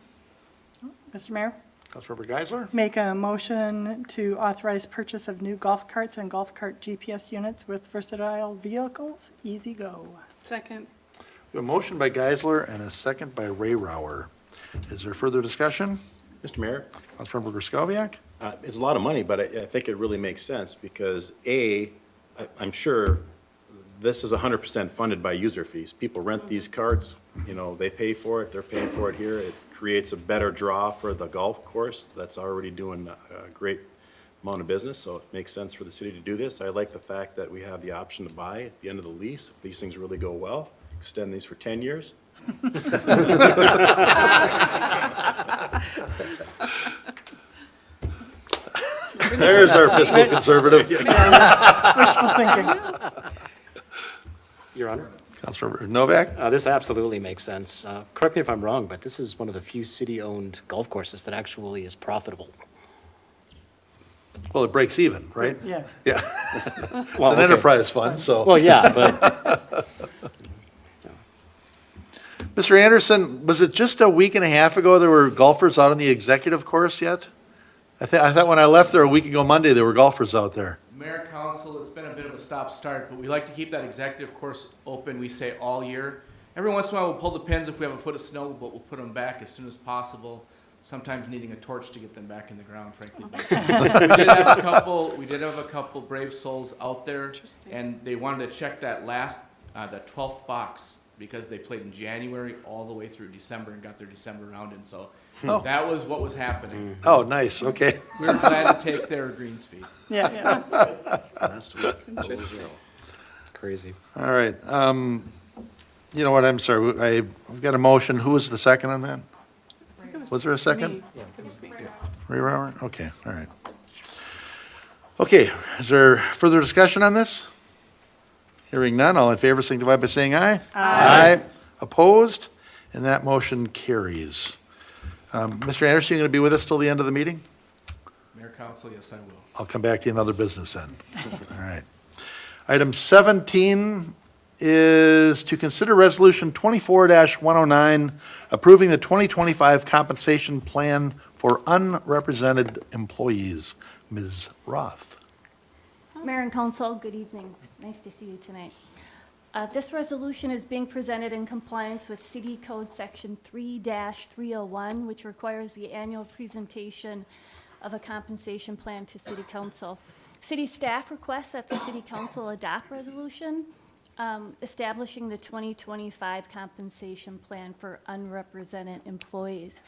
Mr. Mayor, Councilmember Geisler? make a motion to authorize purchase of new golf carts and golf cart GPS units with versatile vehicles, easy go. Second. We have a motion by Geisler and a second by Ray Rauer. Is there further discussion? Mr. Mayor? Councilmember Griscoviac? It's a lot of money, but I think it really makes sense because I'm sure this is 100% funded by user fees. People rent these carts, they pay for it, they're paying for it here. It creates a better draw for the golf course that's already doing a great amount of business, so it makes sense for the city to do this. I like the fact that we have the option to buy at the end of the lease. If these things really go well, extend these for 10 years. There's our fiscal conservative. Wishful thinking. Your Honor? Councilmember Novak? This absolutely makes sense. Correct me if I'm wrong, but this is one of the few city-owned golf courses that actually is profitable. Well, it breaks even, right? Yeah. Yeah. It's Well, an okay. enterprise fund, so. Well, yeah, but Mr. Anderson, was it just a week and a half ago there were golfers out on the executive course yet? I thought when I left there a week ago Monday, there were golfers out there. Mayor, council, it's been a bit of a stop-start, but we like to keep that executive course open, we say all year. Every once in a while, we'll pull the pins if we have a foot of snow, but we'll put them back as soon as possible, sometimes needing a torch to get them back in the ground, frankly. We did have a couple brave souls out there, and they wanted to check that the 12th box, because they played in January all the way through December and got their December round in, so that was what was happening. Oh, nice, okay. We were glad to take their greens feed. Yeah. last week, crazy. All right. You know what, I'm sorry, we've got a motion. Who was the second on that? Was there a second? Me. It was me. Ray Rauer? Okay, all right. Okay, is there further discussion on this? Hearing none, all in favor signify by saying aye. Aye. Opposed? And that motion carries. Mr. Anderson, you going to be with us till the end of the meeting? Mayor, council, yes, I will. I'll come back to you in other business then. All right. Item 17 is to consider Resolution 24-109, approving the 2025 compensation plan for unrepresented employees. Ms. Roth. Mayor and Council, good evening. Nice to see you tonight. This resolution is being presented in compliance with City Code Section 3-301, which requires the annual presentation of a compensation plan to City Council. City staff requests that the City Council adopt resolution establishing the 2025 compensation plan for unrepresented employees.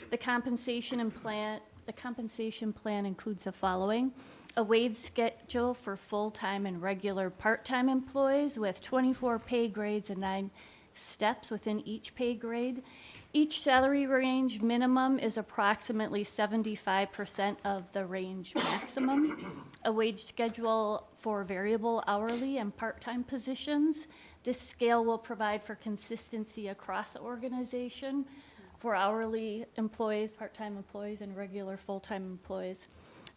The compensation plan includes the following: a wage schedule for full-time and regular part-time employees with 24 pay grades and 9 steps within each pay grade. Each salary range minimum is approximately 75% of the range maximum. A wage schedule for variable, hourly, and part-time positions. This scale will provide for consistency across the organization for hourly employees, part-time employees, and regular full-time employees.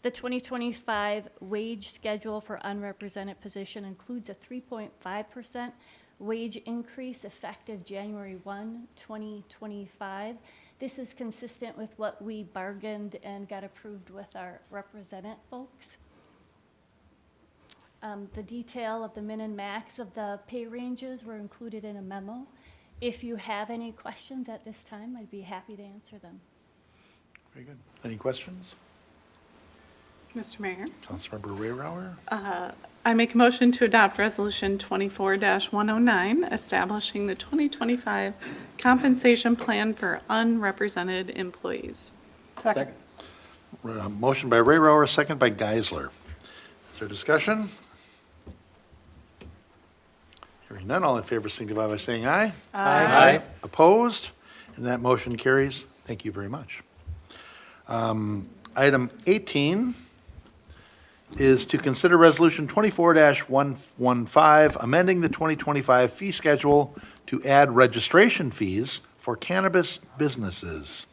The 2025 wage schedule for unrepresented position includes a 3.5% wage increase effective January 1, 2025. This is consistent with what we bargained and got approved with our represented folks. The detail of the min and max of the pay ranges were included in a memo. If you have any questions at this time, I'd be happy to answer them. Very good. Any questions? Mr. Mayor, Councilmember Rayrauer. I make a motion to adopt Resolution 24-109, establishing the 2025 compensation plan for unrepresented employees. Second. Motion by Rayrauer, second by Geisler. Is there discussion? Hearing none, all in favor signify by saying aye. Aye. Opposed? And that motion carries. Thank you very much. Item 18 is to consider Resolution 24-115, amending the 2025 fee schedule to add registration fees for cannabis businesses.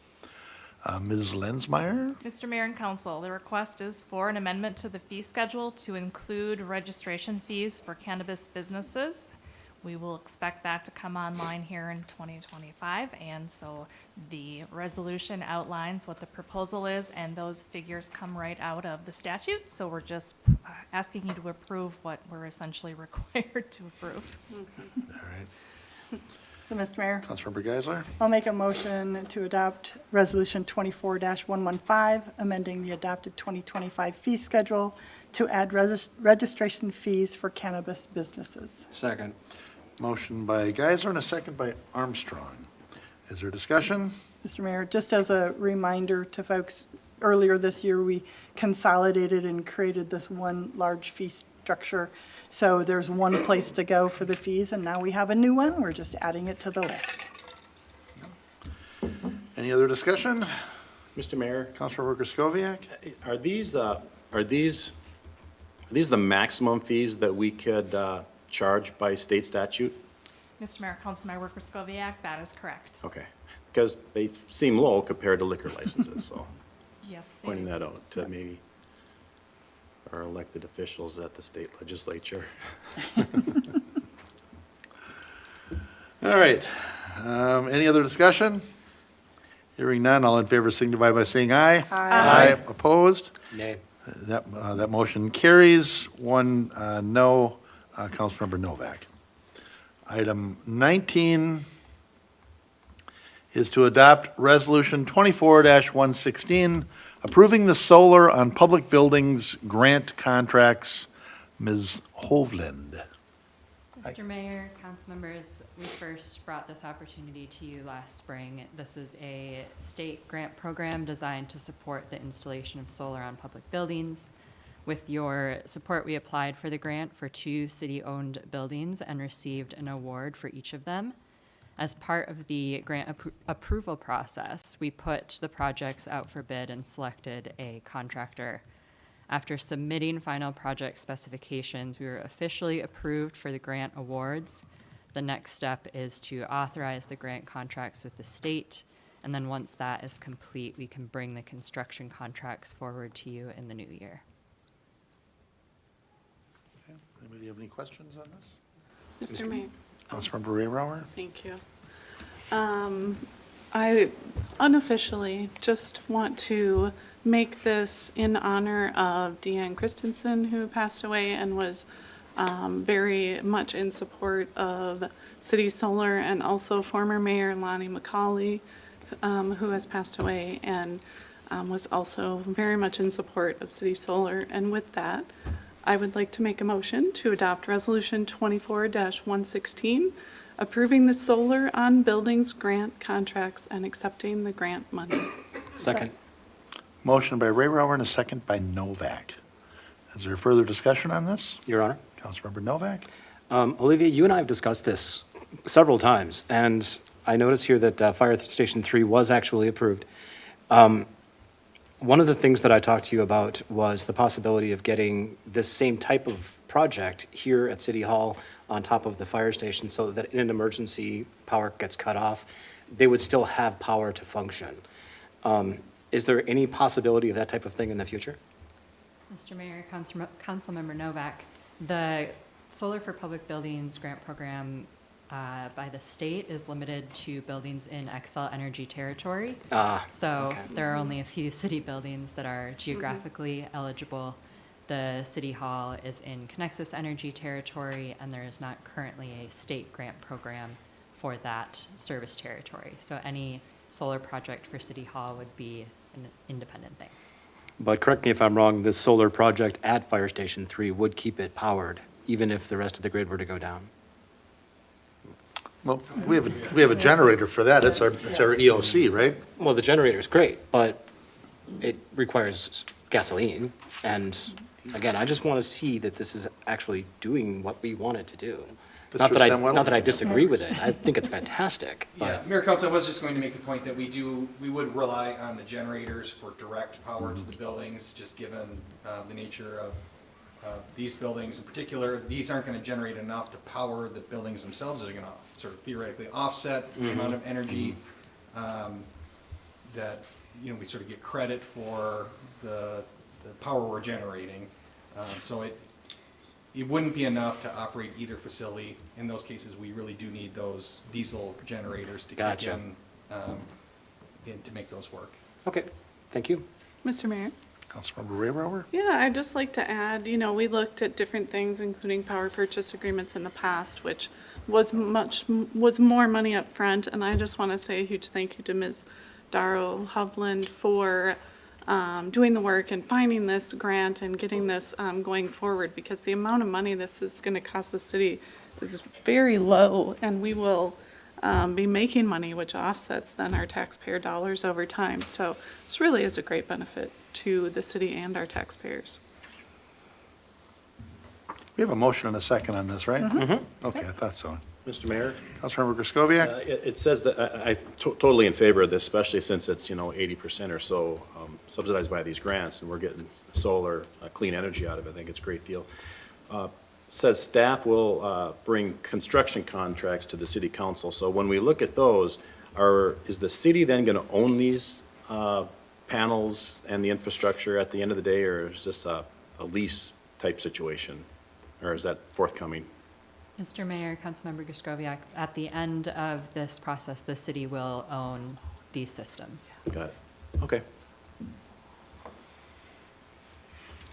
Ms. Lenzmeyer? Mr. Mayor and Council, the request is for an amendment to the fee schedule to include registration fees for cannabis businesses. We will expect that to come online here in 2025, and so the resolution outlines what the proposal is, and those figures come right out of the statute, so we're just asking you to approve what we're essentially required to approve. All right. So, Mr. Mayor, Councilmember Geisler? I'll make a motion to adopt Resolution 24-115, amending the adopted 2025 fee schedule to add registration fees for cannabis businesses. Second. Motion by Geisler and a second by Armstrong. Is there discussion? Mr. Mayor, just as a reminder to folks, earlier this year, we consolidated and created this one large fee structure. So there's one place to go for the fees, and now we have a new one. We're just adding it to the list. Any other discussion? Mr. Mayor, Councilmember Kraskowiak? are these the maximum fees that we could charge by state statute? Mr. Mayor, Councilmember Kraskowiak, that is correct. Okay, because they seem low compared to liquor licenses, so Yes, they pointing do. that out to maybe our elected officials at the state legislature. All right. Any other discussion? Hearing none, all in favor signify by saying aye. Aye. Opposed? Nay. That motion carries. One no, Councilmember Novak. Item 19 is to adopt Resolution 24-116, approving the solar on public buildings grant contracts. Ms. Hovland. Mr. Mayor, council members, we first brought this opportunity to you last spring. This is a state grant program designed to support the installation of solar on public buildings. With your support, we applied for the grant for 2 city-owned buildings and received an award for each of them. As part of the grant approval process, we put the projects out for bid and selected a contractor. After submitting final project specifications, we were officially approved for the grant awards. The next step is to authorize the grant contracts with the state, and then once that is complete, we can bring the construction contracts forward to you in the new year. Okay. Anybody have any questions on this? Mr. Mayor. Councilmember Rayrauer? Thank you. I unofficially just want to make this in honor of Deanne Christensen, who passed away and was very much in support of City Solar, and also former Mayor Lonnie McCauley, who has passed away and was also very much in support of City Solar. And with that, I would like to make a motion to adopt Resolution 24-116, approving the solar on buildings grant contracts and accepting the grant money. Second. Motion by Rayrauer and a second by Novak. Is there further discussion on this? Your Honor. Councilmember Novak? Olivia, you and I have discussed this several times, and I notice here that Fire Station 3 was actually approved. One of the things that I talked to you about was the possibility of getting this same type of project here at City Hall on top of the fire station, so that in an emergency, power gets cut off, they would still have power to function. Is there any possibility of that type of thing in the future? Mr. Mayor, Councilmember Novak, the Solar for Public Buildings grant program by the state is limited to buildings in Xcel Energy territory. So okay. there are only a few city buildings that are geographically eligible. The City Hall is in Connexus Energy territory, and there is not currently a state grant program for that service territory. So any solar project for City Hall would be an independent thing. But correct me if I'm wrong, this solar project at Fire Station 3 would keep it powered, even if the rest of the grid were to go down. Well, we have a generator for that. It's our EOC, right? Well, the generator's great, but it requires gasoline. And again, I just want to see that this is actually doing what we want it to do. Not that I disagree with it. I think it's fantastic. Yeah, But Mayor Council, I was just going to make the point that we would rely on the generators for direct power to the buildings, just given the nature of these buildings in particular. These aren't going to generate enough to power the buildings themselves. They're going to sort of theoretically offset the amount of energy that, we sort of get credit for the power we're generating. So it wouldn't be enough to operate either facility. In those cases, we really do need those diesel generators to kick in to make those work. Okay, thank you. Mr. Mayor? Councilmember Rayrower? Yeah, I'd just like to add, we looked at different things, including power purchase agreements in the past, which was more money up front. And I just want to say a huge thank you to Ms. Darrow Hovland for doing the work and finding this grant and getting this going forward, because the amount of money this is going to cost the city is very low, and we will be making money, which offsets then our taxpayer dollars over time. So this really is a great benefit to the city and our taxpayers. We have a motion and a second on this, right? Okay, I thought so. Mr. Mayor? Councilmember Griscoviac? It says that, I'm totally in favor of this, especially since it's, 80% or so subsidized by these grants, and we're getting solar, clean energy out of it. I think it's a great deal. Says staff will bring construction contracts to the city council. So when we look at those, is the city then going to own these panels and the infrastructure at the end of the day, or is this a lease type situation? Or is that forthcoming? Mr. Mayor, Councilmember Griscoviac, at the end of this process, the city will own these systems. Got it. Okay.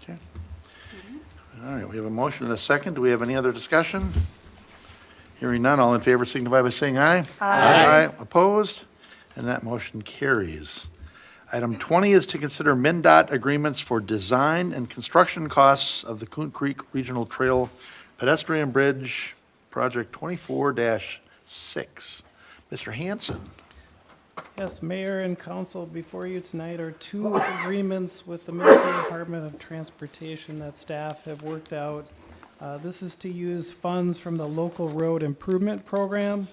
Okay. All right, we have a motion and a second. Do we have any other discussion? Hearing none, all in favor signify by saying aye. Aye. Opposed? And that motion carries. Item 20 is to consider MnDOT agreements for design and construction costs of the Coon Creek Regional Trail Pedestrian Bridge, Project 24-6. Mr. Hanson. Yes, Mayor and Council, before you tonight are two agreements with the Minnesota Department of Transportation that staff have worked out. This is to use funds from the Local Road Improvement Program,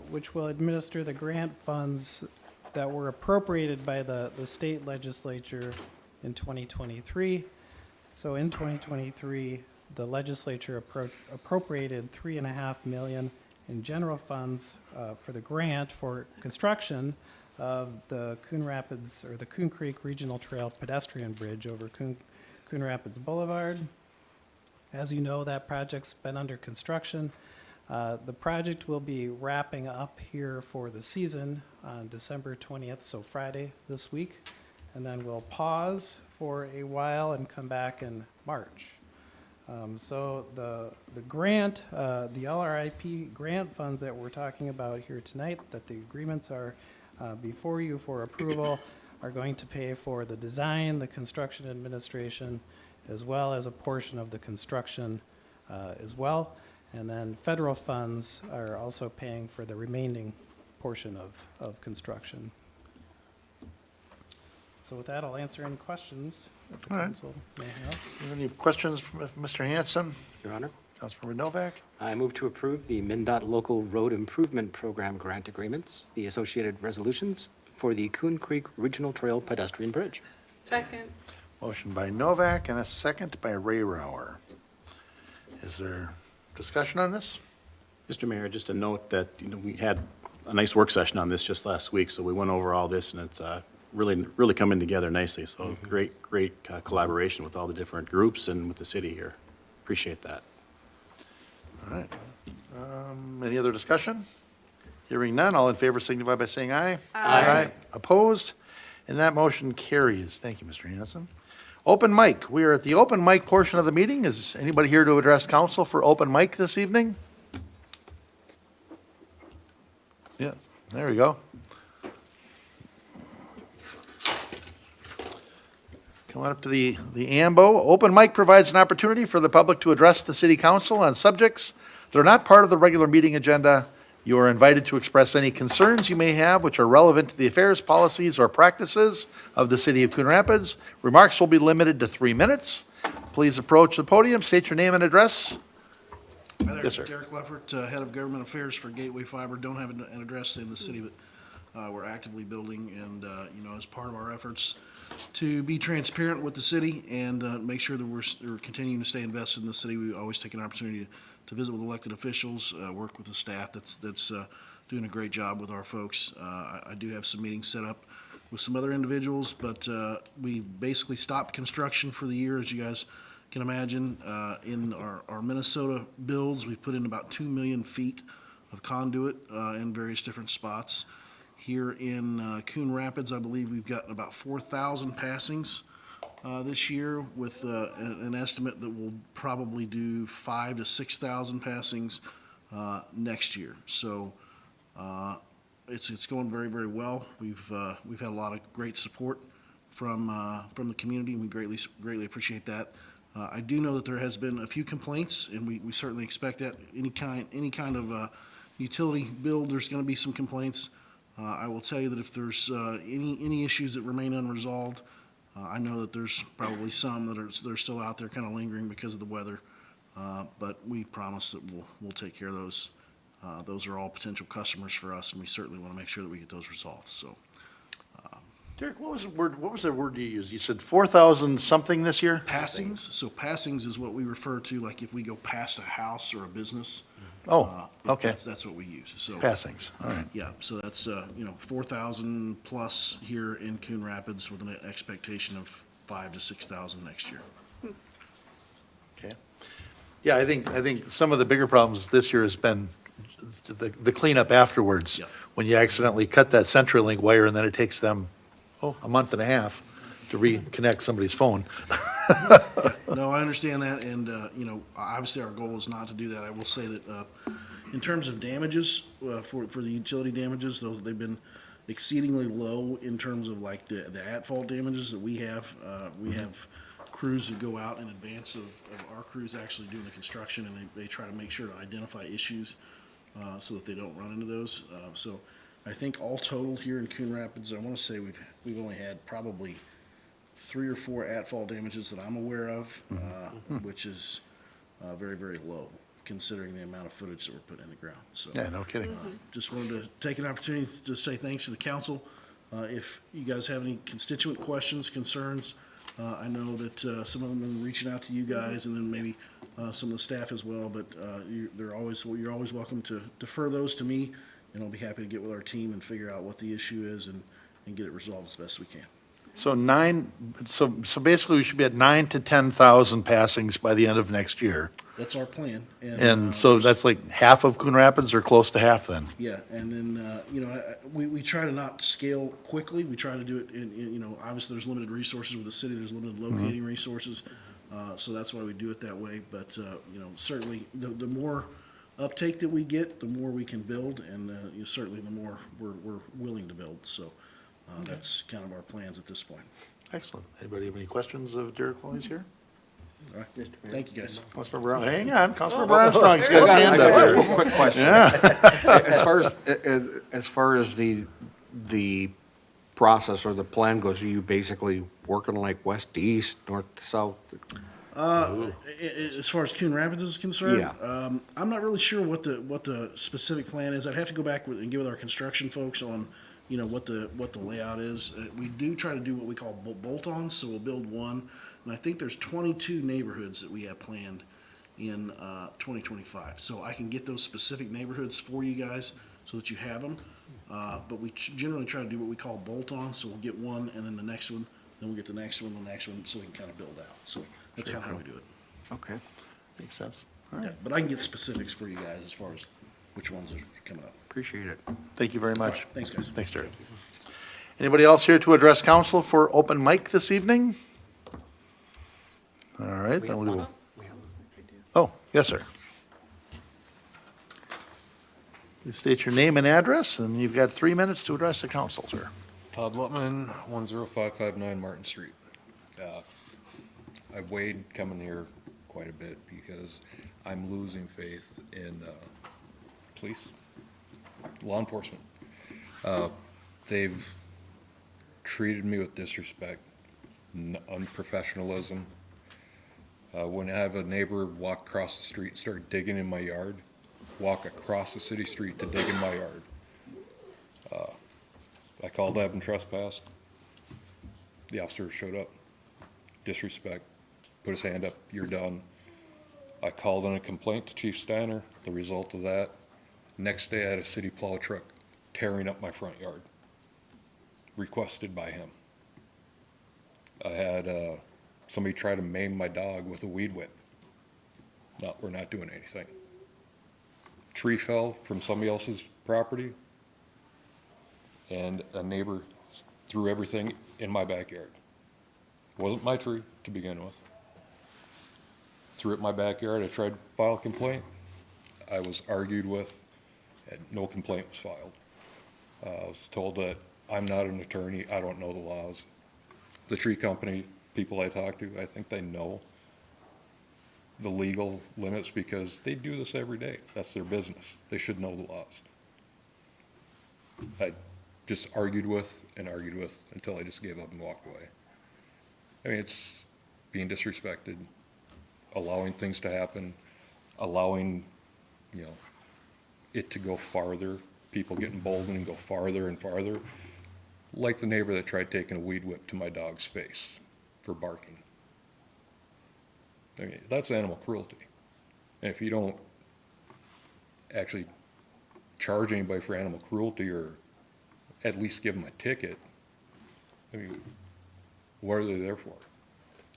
which will administer the grant funds that were appropriated by the state legislature in 2023. So in 2023, the legislature appropriated $3.5 million in general funds for the grant for construction of the Coon Rapids, or the Coon Creek Regional Trail Pedestrian Bridge over Coon Rapids Boulevard. As you know, that project's been under construction. The project will be wrapping up here for the season on December 20th, so Friday this week, and then we'll pause for a while and come back in March. So the grant, the LRIP grant funds that we're talking about here tonight, that the agreements are before you for approval, are going to pay for the design, the construction administration, as well as a portion of the construction as well. And then federal funds are also paying for the remaining portion of construction. So with that, I'll answer any questions that the All right. council may have. Any questions from Mr. Hanson? Your Honor, Councilmember Novak? I move to approve the MnDOT Local Road Improvement Program grant agreements, the associated resolutions for the Coon Creek Regional Trail Pedestrian Bridge. Second. Motion by Novak and a second by Rayrower. Is there discussion on this? Mr. Mayor, just a note that, we had a nice work session on this just last week, so we went over all this, and it's really coming together nicely. So great collaboration with all the different groups and with the city here. Appreciate that. All right. Any other discussion? Hearing none, all in favor signify by saying aye. Aye. Opposed? And that motion carries. Thank you, Mr. Hanson. Open mic. We are at the open mic portion of the meeting. Is anybody here to address council for open mic this evening? Yeah, there we go. Come on up to the AMBO. Open mic provides an opportunity for the public to address the city council on subjects that are not part of the regular meeting agenda. You are invited to express any concerns you may have which are relevant to the affairs, policies, or practices of the city of Coon Rapids. Remarks will be limited to 3 minutes. Please approach the podium, state your name and address. Hi there, Yes, sir. Derek Leffert, Head of Government Affairs for Gateway Fiber. Don't have an address in the city, but we're actively building and, as part of our efforts to be transparent with the city and make sure that we're continuing to stay invested in the city, we always take an opportunity to visit with elected officials, work with the staff that's doing a great job with our folks. I do have some meetings set up with some other individuals, but we basically stopped construction for the year, as you guys can imagine. In our Minnesota builds, we've put in about 2 million feet of conduit in various different spots. Here in Coon Rapids, I believe we've got about 4,000 passings this year, with an estimate that we'll probably do 5,000 to 6,000 passings next year. So it's going very, very well. We've had a lot of great support from the community, and we greatly appreciate that. I do know that there has been a few complaints, and we certainly expect that. Any kind of utility build, there's going to be some complaints. I will tell you that if there's any issues that remain unresolved, I know that there's probably some that are still out there kind of lingering because of the weather, but we promise that we'll take care of those. Those are all potential customers for us, and we certainly want to make sure that we get those resolved. So, Derek, what was the word you used? You said 4,000 something this year? passings. So passings is what we refer to, like if we go past a house or a business. Okay. That's what we use. So Passings, all right. Yeah, so that's 4,000 plus here in Coon Rapids, with an expectation of 5,000 to 6,000 next year. Okay. Yeah, I think some of the bigger problems this year has been the cleanup afterwards. Yeah. When you accidentally cut that CenturyLink wire and then it takes them, a month and a half to reconnect somebody's phone. No, I understand that, and, obviously our goal is not to do that. I will say that in terms of damages, for the utility damages, they've been exceedingly low in terms of like the at-fault damages that we have. We have crews that go out in advance of our crews actually doing the construction, and they try to make sure to identify issues so that they don't run into those. So I think all totaled here in Coon Rapids, I want to say we've only had probably 3 or 4 at-fault damages that I'm aware of, which is very, very low, considering the amount of footage that we're putting in the ground. So, Yeah, no kidding. just wanted to take an opportunity to say thanks to the council. If you guys have any constituent questions, concerns, I know that some of them have been reaching out to you guys, and then maybe some of the staff as well, but you're always welcome to defer those to me, and I'll be happy to get with our team and figure out what the issue is and get it resolved as best we can. So so basically we should be at 9,000 to 10,000 passings by the end of next year. That's our plan. And so that's like half of Coon Rapids, or close to half then? Yeah, and then, we try to not scale quickly. We try to do it in, obviously there's limited resources with the city, there's limited locating resources. So that's why we do it that way. But, certainly the more uptake that we get, the more we can build, and certainly the more we're willing to build. So that's kind of our plans at this point. Excellent. Anybody have any questions of Derek while he's here? All right, thank you, guys. Councilmember Brown, hang on, Councilmember Armstrong's got his hand up Just there. one quick question. Yeah. As far as the process or the plan goes, are you basically working like west to east, north to south? As far as Coon Rapids is concerned, Yeah. I'm not really sure what the specific plan is. I'd have to go back and get with our construction folks on, what the layout is. We do try to do what we call bolt-ons, so we'll build one, and I think there's 22 neighborhoods that we have planned in 2025. So I can get those specific neighborhoods for you guys so that you have them. But we generally try to do what we call bolt-ons, so we'll get one and then the next one, then we'll get the next one, so we can kind of build out. So that's kind of how we do it. Okay. Makes sense. Yeah, but I can get specifics for you guys as far as which ones are coming up. Appreciate it. Thank you very much. All right, thanks, guys. Thanks, Derek. Anybody else here to address council for open mic this evening? All right, then we will. Oh, yes, sir. Please state your name and address, and you've got 3 minutes to address the council, sir. Todd Lutman, 10559 Martin Street. I've weighed coming here quite a bit because I'm losing faith in police, law enforcement. They've treated me with disrespect, unprofessionalism. When I have a neighbor walk across the street and start digging in my yard, walk across the city street to dig in my yard. I called that and trespassed. The officer showed up. Disrespect. Put his hand up. You're done. I called in a complaint to Chief Steiner. The result of that, next day I had a city plow truck tearing up my front yard. Requested by him. I had somebody try to maim my dog with a weed whip. No, we're not doing anything. Tree fell from somebody else's property, and a neighbor threw everything in my backyard. Wasn't my tree to begin with. Threw it in my backyard. I tried to file a complaint. I was argued with, and no complaint was filed. I was told that I'm not an attorney, I don't know the laws. The tree company people I talk to, I think they know the legal limits because they do this every day. That's their business. They should know the laws. I just argued with until I just gave up and walked away. I mean, it's being disrespected, allowing things to happen, allowing, it to go farther, people get emboldened and go farther and farther, like the neighbor that tried taking a weed whip to my dog's face for barking. I mean, that's animal cruelty. And if you don't actually charge anybody for animal cruelty or at least give them a ticket, I mean, what are they there for?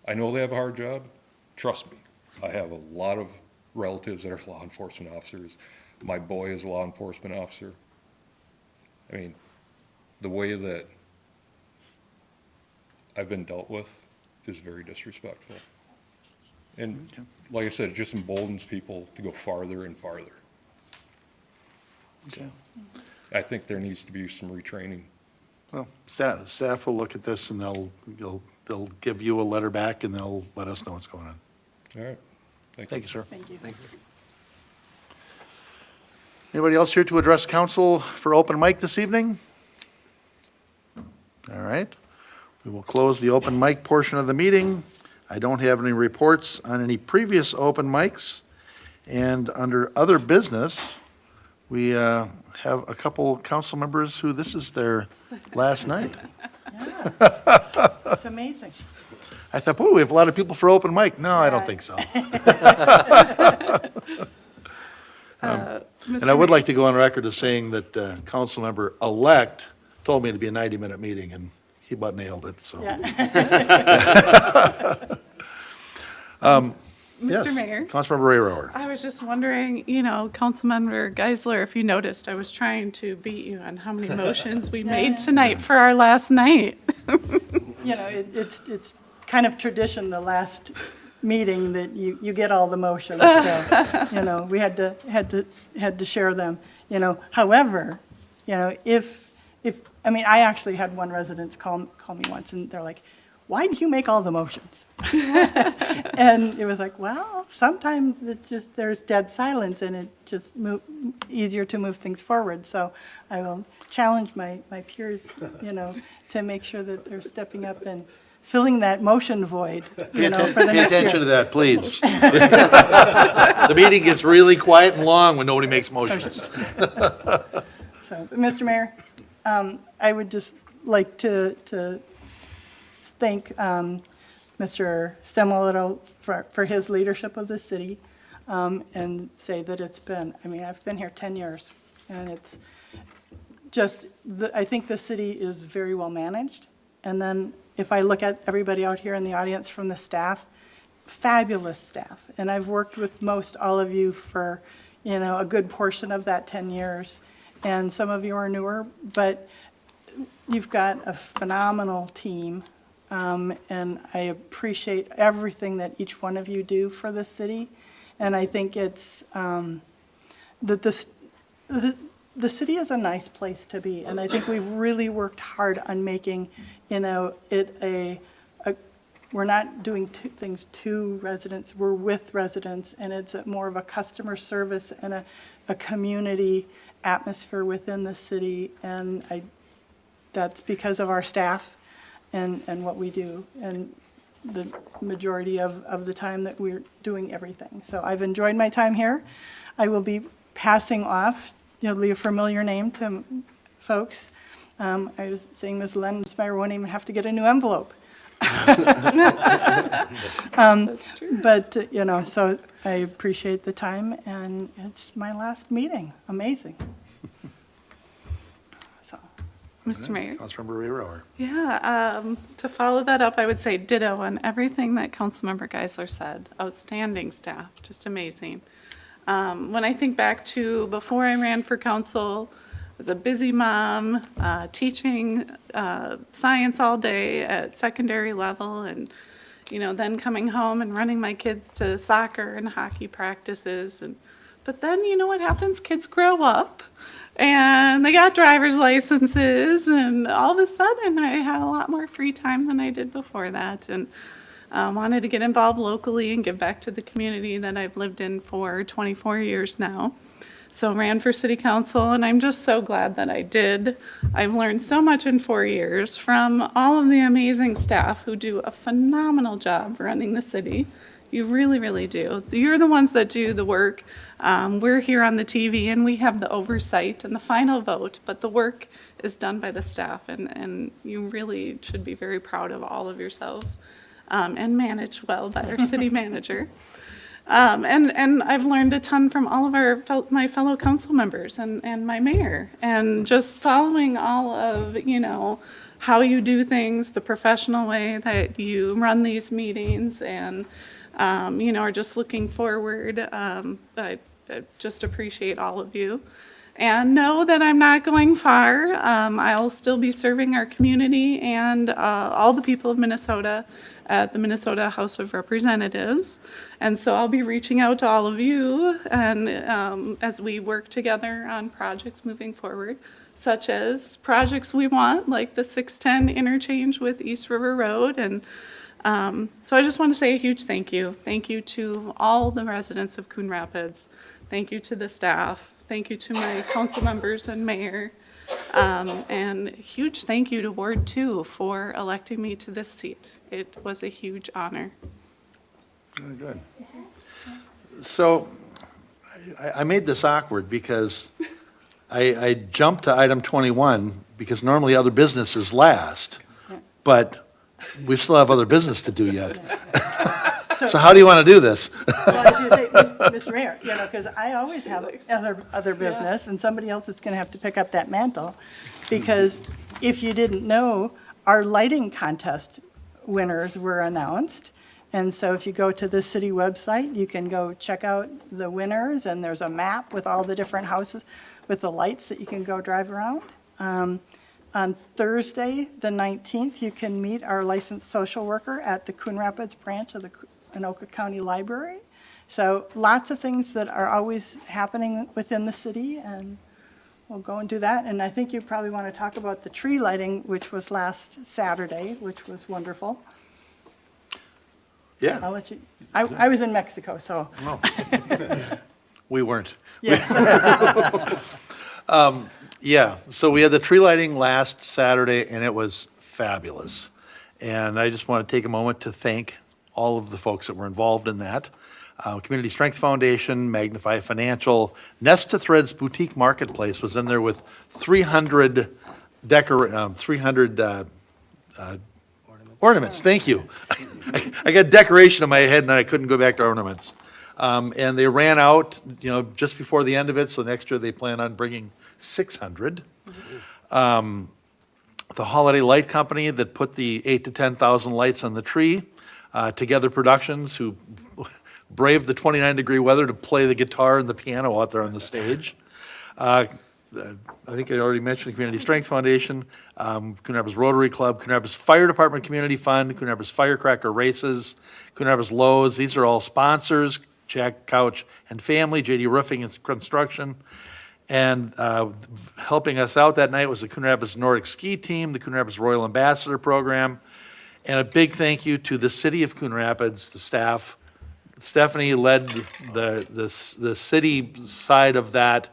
I know they have a hard job. Trust me, I have a lot of relatives that are law enforcement officers. My boy is a law enforcement officer. I mean, the way that I've been dealt with is very disrespectful. And like I said, it just emboldens people to go farther and farther. Okay. I think there needs to be some retraining. Well, staff will look at this and they'll give you a letter back and they'll let us know what's going on. All right. Thank you, sir. Thank you. Anybody else here to address council for open mic this evening? All right. We will close the open mic portion of the meeting. I don't have any reports on any previous open mics. And under other business, we have a couple council members who this is their last night. It's amazing. I thought, boy, we have a lot of people for open mic. No, I don't think so. And I would like to go on record as saying that council member-elect told me it'd be a 90-minute meeting, and he about nailed it, so. Mr. Mayor? Councilmember Ray Rower. I was just wondering, Councilmember Geisler, if you noticed, I was trying to beat you on how many motions we made tonight for our last night. It's kind of tradition, the last meeting, that you get all the motions, so, we had to share them, However, if I actually had one resident call me once, and they're like, why do you make all the motions? And it was like, well, sometimes it's just, there's dead silence, and it just easier to move things forward. So I will challenge my peers, to make sure that they're stepping up and filling that motion void, for the next year. Pay attention to that, please. The meeting gets really quiet and long when nobody makes motions. So, Mr. Mayor, I would just like to thank Mr. Stemolito for his leadership of the city, and say that I've been here 10 years, and it's just, I think the city is very well managed. And then if I look at everybody out here in the audience from the staff, fabulous staff. And I've worked with most all of you for, a good portion of that 10 years. And some of you are newer, but you've got a phenomenal team. And I appreciate everything that each one of you do for the city. And I think it's, that the city is a nice place to be. And I think we've really worked hard on making, it we're not doing things to residents, we're with residents, and it's more of a customer service and a community atmosphere within the city, and that's because of our staff and what we do, and the majority of the time that we're doing everything. So I've enjoyed my time here. I will be passing off, it'll be a familiar name to folks. I was saying Ms. Lensmeyer won't even have to get a new envelope. That's true. But, so I appreciate the time, and it's my last meeting. Amazing. Mr. Mayor? Councilmember Ray Rower. Yeah, to follow that up, I would say ditto on everything that Councilmember Geisler said. Outstanding staff, just amazing. When I think back to before I ran for council, I was a busy mom, teaching science all day at secondary level, and then coming home and running my kids to soccer and hockey practices. But then you know what happens? Kids grow up. And they got driver's licenses, and all of a sudden I had a lot more free time than I did before that, and wanted to get involved locally and give back to the community that I've lived in for 24 years now. So ran for city council, and I'm just so glad that I did. I've learned so much in 4 years from all of the amazing staff who do a phenomenal job running the city. You really, really do. You're the ones that do the work. We're here on the TV and we have the oversight and the final vote, but the work is done by the staff, and you really should be very proud of all of yourselves, and managed well by our city manager. And I've learned a ton from all of my fellow council members and my mayor, and just following all of, how you do things, the professional way that you run these meetings, and are just looking forward. I just appreciate all of you. And know that I'm not going far. I'll still be serving our community and all the people of Minnesota at the Minnesota House of Representatives. And so I'll be reaching out to all of you and as we work together on projects moving forward, such as projects we want, like the 610 interchange with East River Road. And so I just want to say a huge thank you. Thank you to all the residents of Coon Rapids. Thank you to the staff. Thank you to my council members and mayor. And huge thank you to Ward 2 for electing me to this seat. It was a huge honor. Very good. So I made this awkward because I jumped to item 21 because normally other business is last, but we still have other business to do yet. So how do you want to do this? Well, if you say, Mr. Mayor, because I always have other business, and somebody else is going to have to pick up that mantle. Because if you didn't know, our lighting contest winners were announced. And so if you go to the city website, you can go check out the winners, and there's a map with all the different houses with the lights that you can go drive around. On Thursday, the 19th, you can meet our licensed social worker at the Coon Rapids branch of the Anoka County Library. So lots of things that are always happening within the city, and we'll go and do that. And I think you probably want to talk about the tree lighting, which was last Saturday, which was wonderful. Yeah. I'll let you, I was in Mexico, so. Oh. We weren't. Yes. Yeah, so we had the tree lighting last Saturday, and it was fabulous. And I just want to take a moment to thank all of the folks that were involved in that. Community Strength Foundation, Magnify Financial, Nest to Threads Boutique Marketplace was in there with 300 ornaments. Thank you. I got decoration in my head, and I couldn't go back to ornaments. And they ran out, just before the end of it, so next year they plan on bringing 600. The Holiday Light Company that put the 8,000 to 10,000 lights on the tree, Together Productions, who braved the 29-degree weather to play the guitar and the piano out there on the stage. I think I already mentioned the Community Strength Foundation, Coon Rapids Rotary Club, Coon Rapids Fire Department Community Fund, Coon Rapids Firecracker Races, Coon Rapids Lowe's. These are all sponsors. Jack Couch and Family, JD Roofing and Construction. And helping us out that night was the Coon Rapids Nordic Ski Team, the Coon Rapids Royal Ambassador Program, And a big thank you to the city of Coon Rapids, the staff. Stephanie led the city side of that,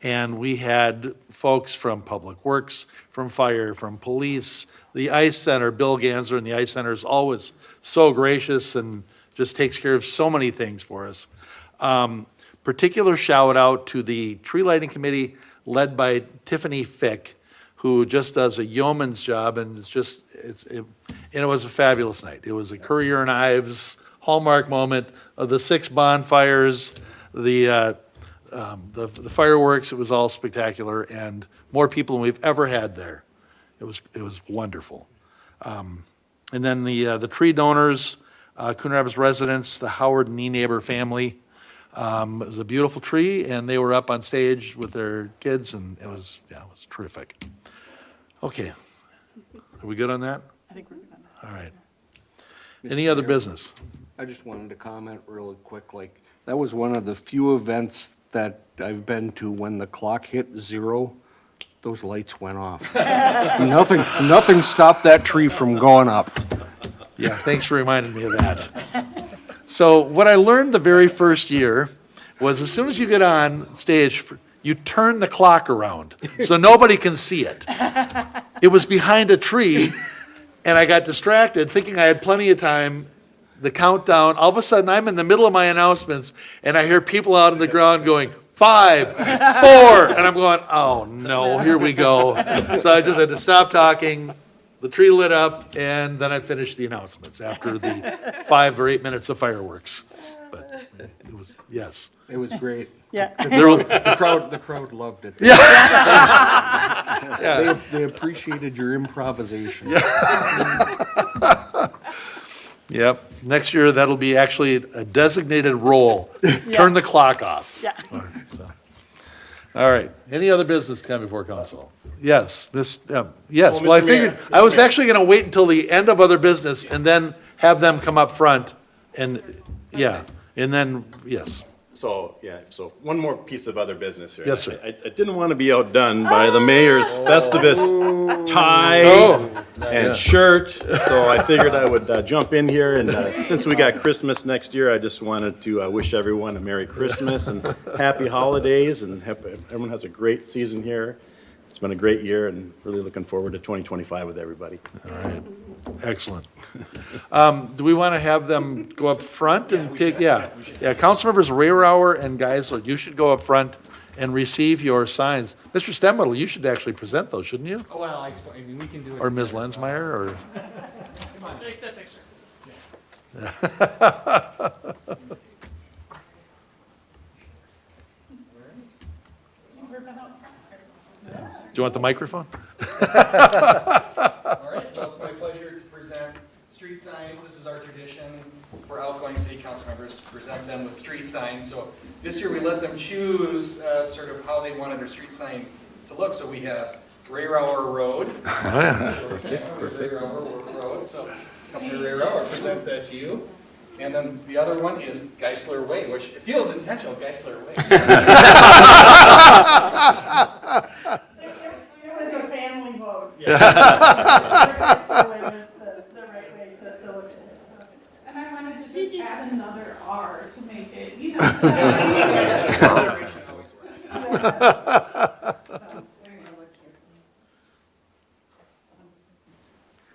and we had folks from Public Works, from Fire, from Police, the Ice Center, Bill Ganser, and the Ice Center is always so gracious and just takes care of so many things for us. Particular shout out to the tree lighting committee led by Tiffany Fick, who just does a yeoman's job, and and it was a fabulous night. It was a Currier and Ives hallmark moment of the 6 bonfires, the fireworks. It was all spectacular, and more people than we've ever had there. It was wonderful. And then the tree donors, Coon Rapids residents, the Howard and Nienaber family. It was a beautiful tree, and they were up on stage with their kids, and it was terrific. Okay, are we good on that? I think we're good on that. All right. Any other business? I just wanted to comment really quick, like, that was one of the few events that I've been to when the clock hit 0, those lights went off. Nothing stopped that tree from going up. Yeah, thanks for reminding me of that. So what I learned the very first year was as soon as you get on stage, you turn the clock around so nobody can see it. It was behind a tree, and I got distracted thinking I had plenty of time. The countdown, all of a sudden I'm in the middle of my announcements, and I hear people out on the ground going, 5, 4, and I'm going, oh no, here we go. So I just had to stop talking. The tree lit up, and then I finished the announcements after the 5 or 8 minutes of fireworks. But it was, yes. It was great. Yeah. The crowd loved it. Yeah. They appreciated your improvisation. Yep. Next year, that'll be actually a designated role. Turn the clock off. Yeah. All right. Any other business come before council? Yes, yes. Oh, Well, I Mr. Mayor, figured, I was actually going to wait until the end of other business and then have them come up front and, and then, yes. So one more piece of other business here. Yes, sir. I didn't want to be outdone by the mayor's Festivus tie and shirt, so I figured I would jump in here, and since we got Christmas next year, I just wanted to wish everyone a Merry Christmas and Happy Holidays, and everyone has a great season here. It's been a great year, and really looking forward to 2025 with everybody. All right. Excellent. Do we want to have them go up front and take, council members Rayrauer and Geisler, you should go up front and receive your signs. Mr. Stemmettle, you should actually present those, shouldn't you? Oh, well, I mean, we can do it. Or Ms. Lensmeyer, or? Come on, take that picture. Do you want the microphone? All right, well, it's my pleasure to present street signs. This is our tradition for outgoing city council members, to present them with street signs. So this year we let them choose sort of how they wanted their street sign to look. So we have Rayrauer Road. Perfect. Rayrauer Road. So Councilman Rayrauer, I present that to you. And then the other one is Geisler Way, which it feels intentional, Geisler Way. It was a family vote. And I wanted to just add another R to make it, you know. Alliteration always works.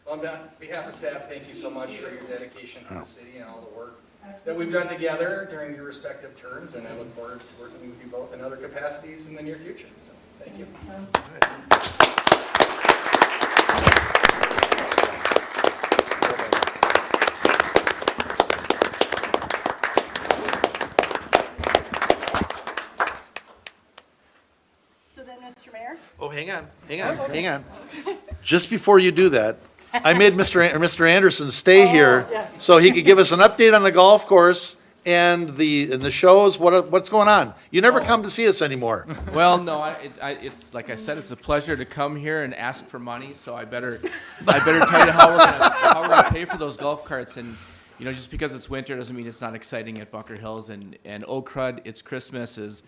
On behalf of staff, thank you so much for your dedication to the city and all the work that we've done together during your respective terms, and I look forward to working with you both in other capacities in the near future. So, thank you. So then, Mr. Mayor? Oh, hang on. Just before you do that, I made Mr. Anderson stay here yes. so he could give us an update on the golf course and the shows, what's going on. You never come to see us anymore. Well, no, it's like I said, it's a pleasure to come here and ask for money. So I better tell you how we're gonna pay for those golf carts. And you know, just because it's winter doesn't mean it's not exciting at Bunker Hills. And Oak Crud, It's Christmas is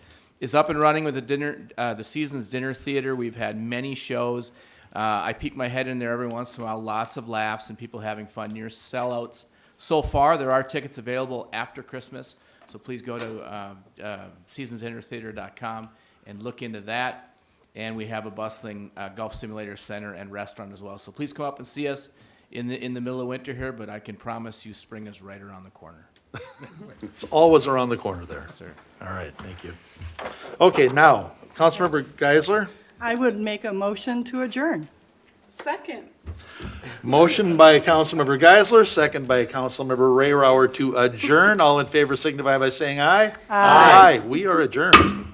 up and running with the season's dinner theater. We've had many shows. I peek my head in there every once in a while, lots of laughs and people having fun, near sellouts. So far, there are tickets available after Christmas, so please go to seasonsintertheater.com and look into that. And we have a bustling golf simulator center and restaurant as well. So please come up and see us in the middle of winter here, but I can promise you spring is right around the corner. It's always around the corner there. Yes, sir. All right, thank you. Okay, now, Councilmember Geisler, I would make a motion to adjourn. Second. motion by Councilmember Geisler, second by Councilmember Rayrauer to adjourn. All in favor signify by saying aye. Aye. We are adjourned.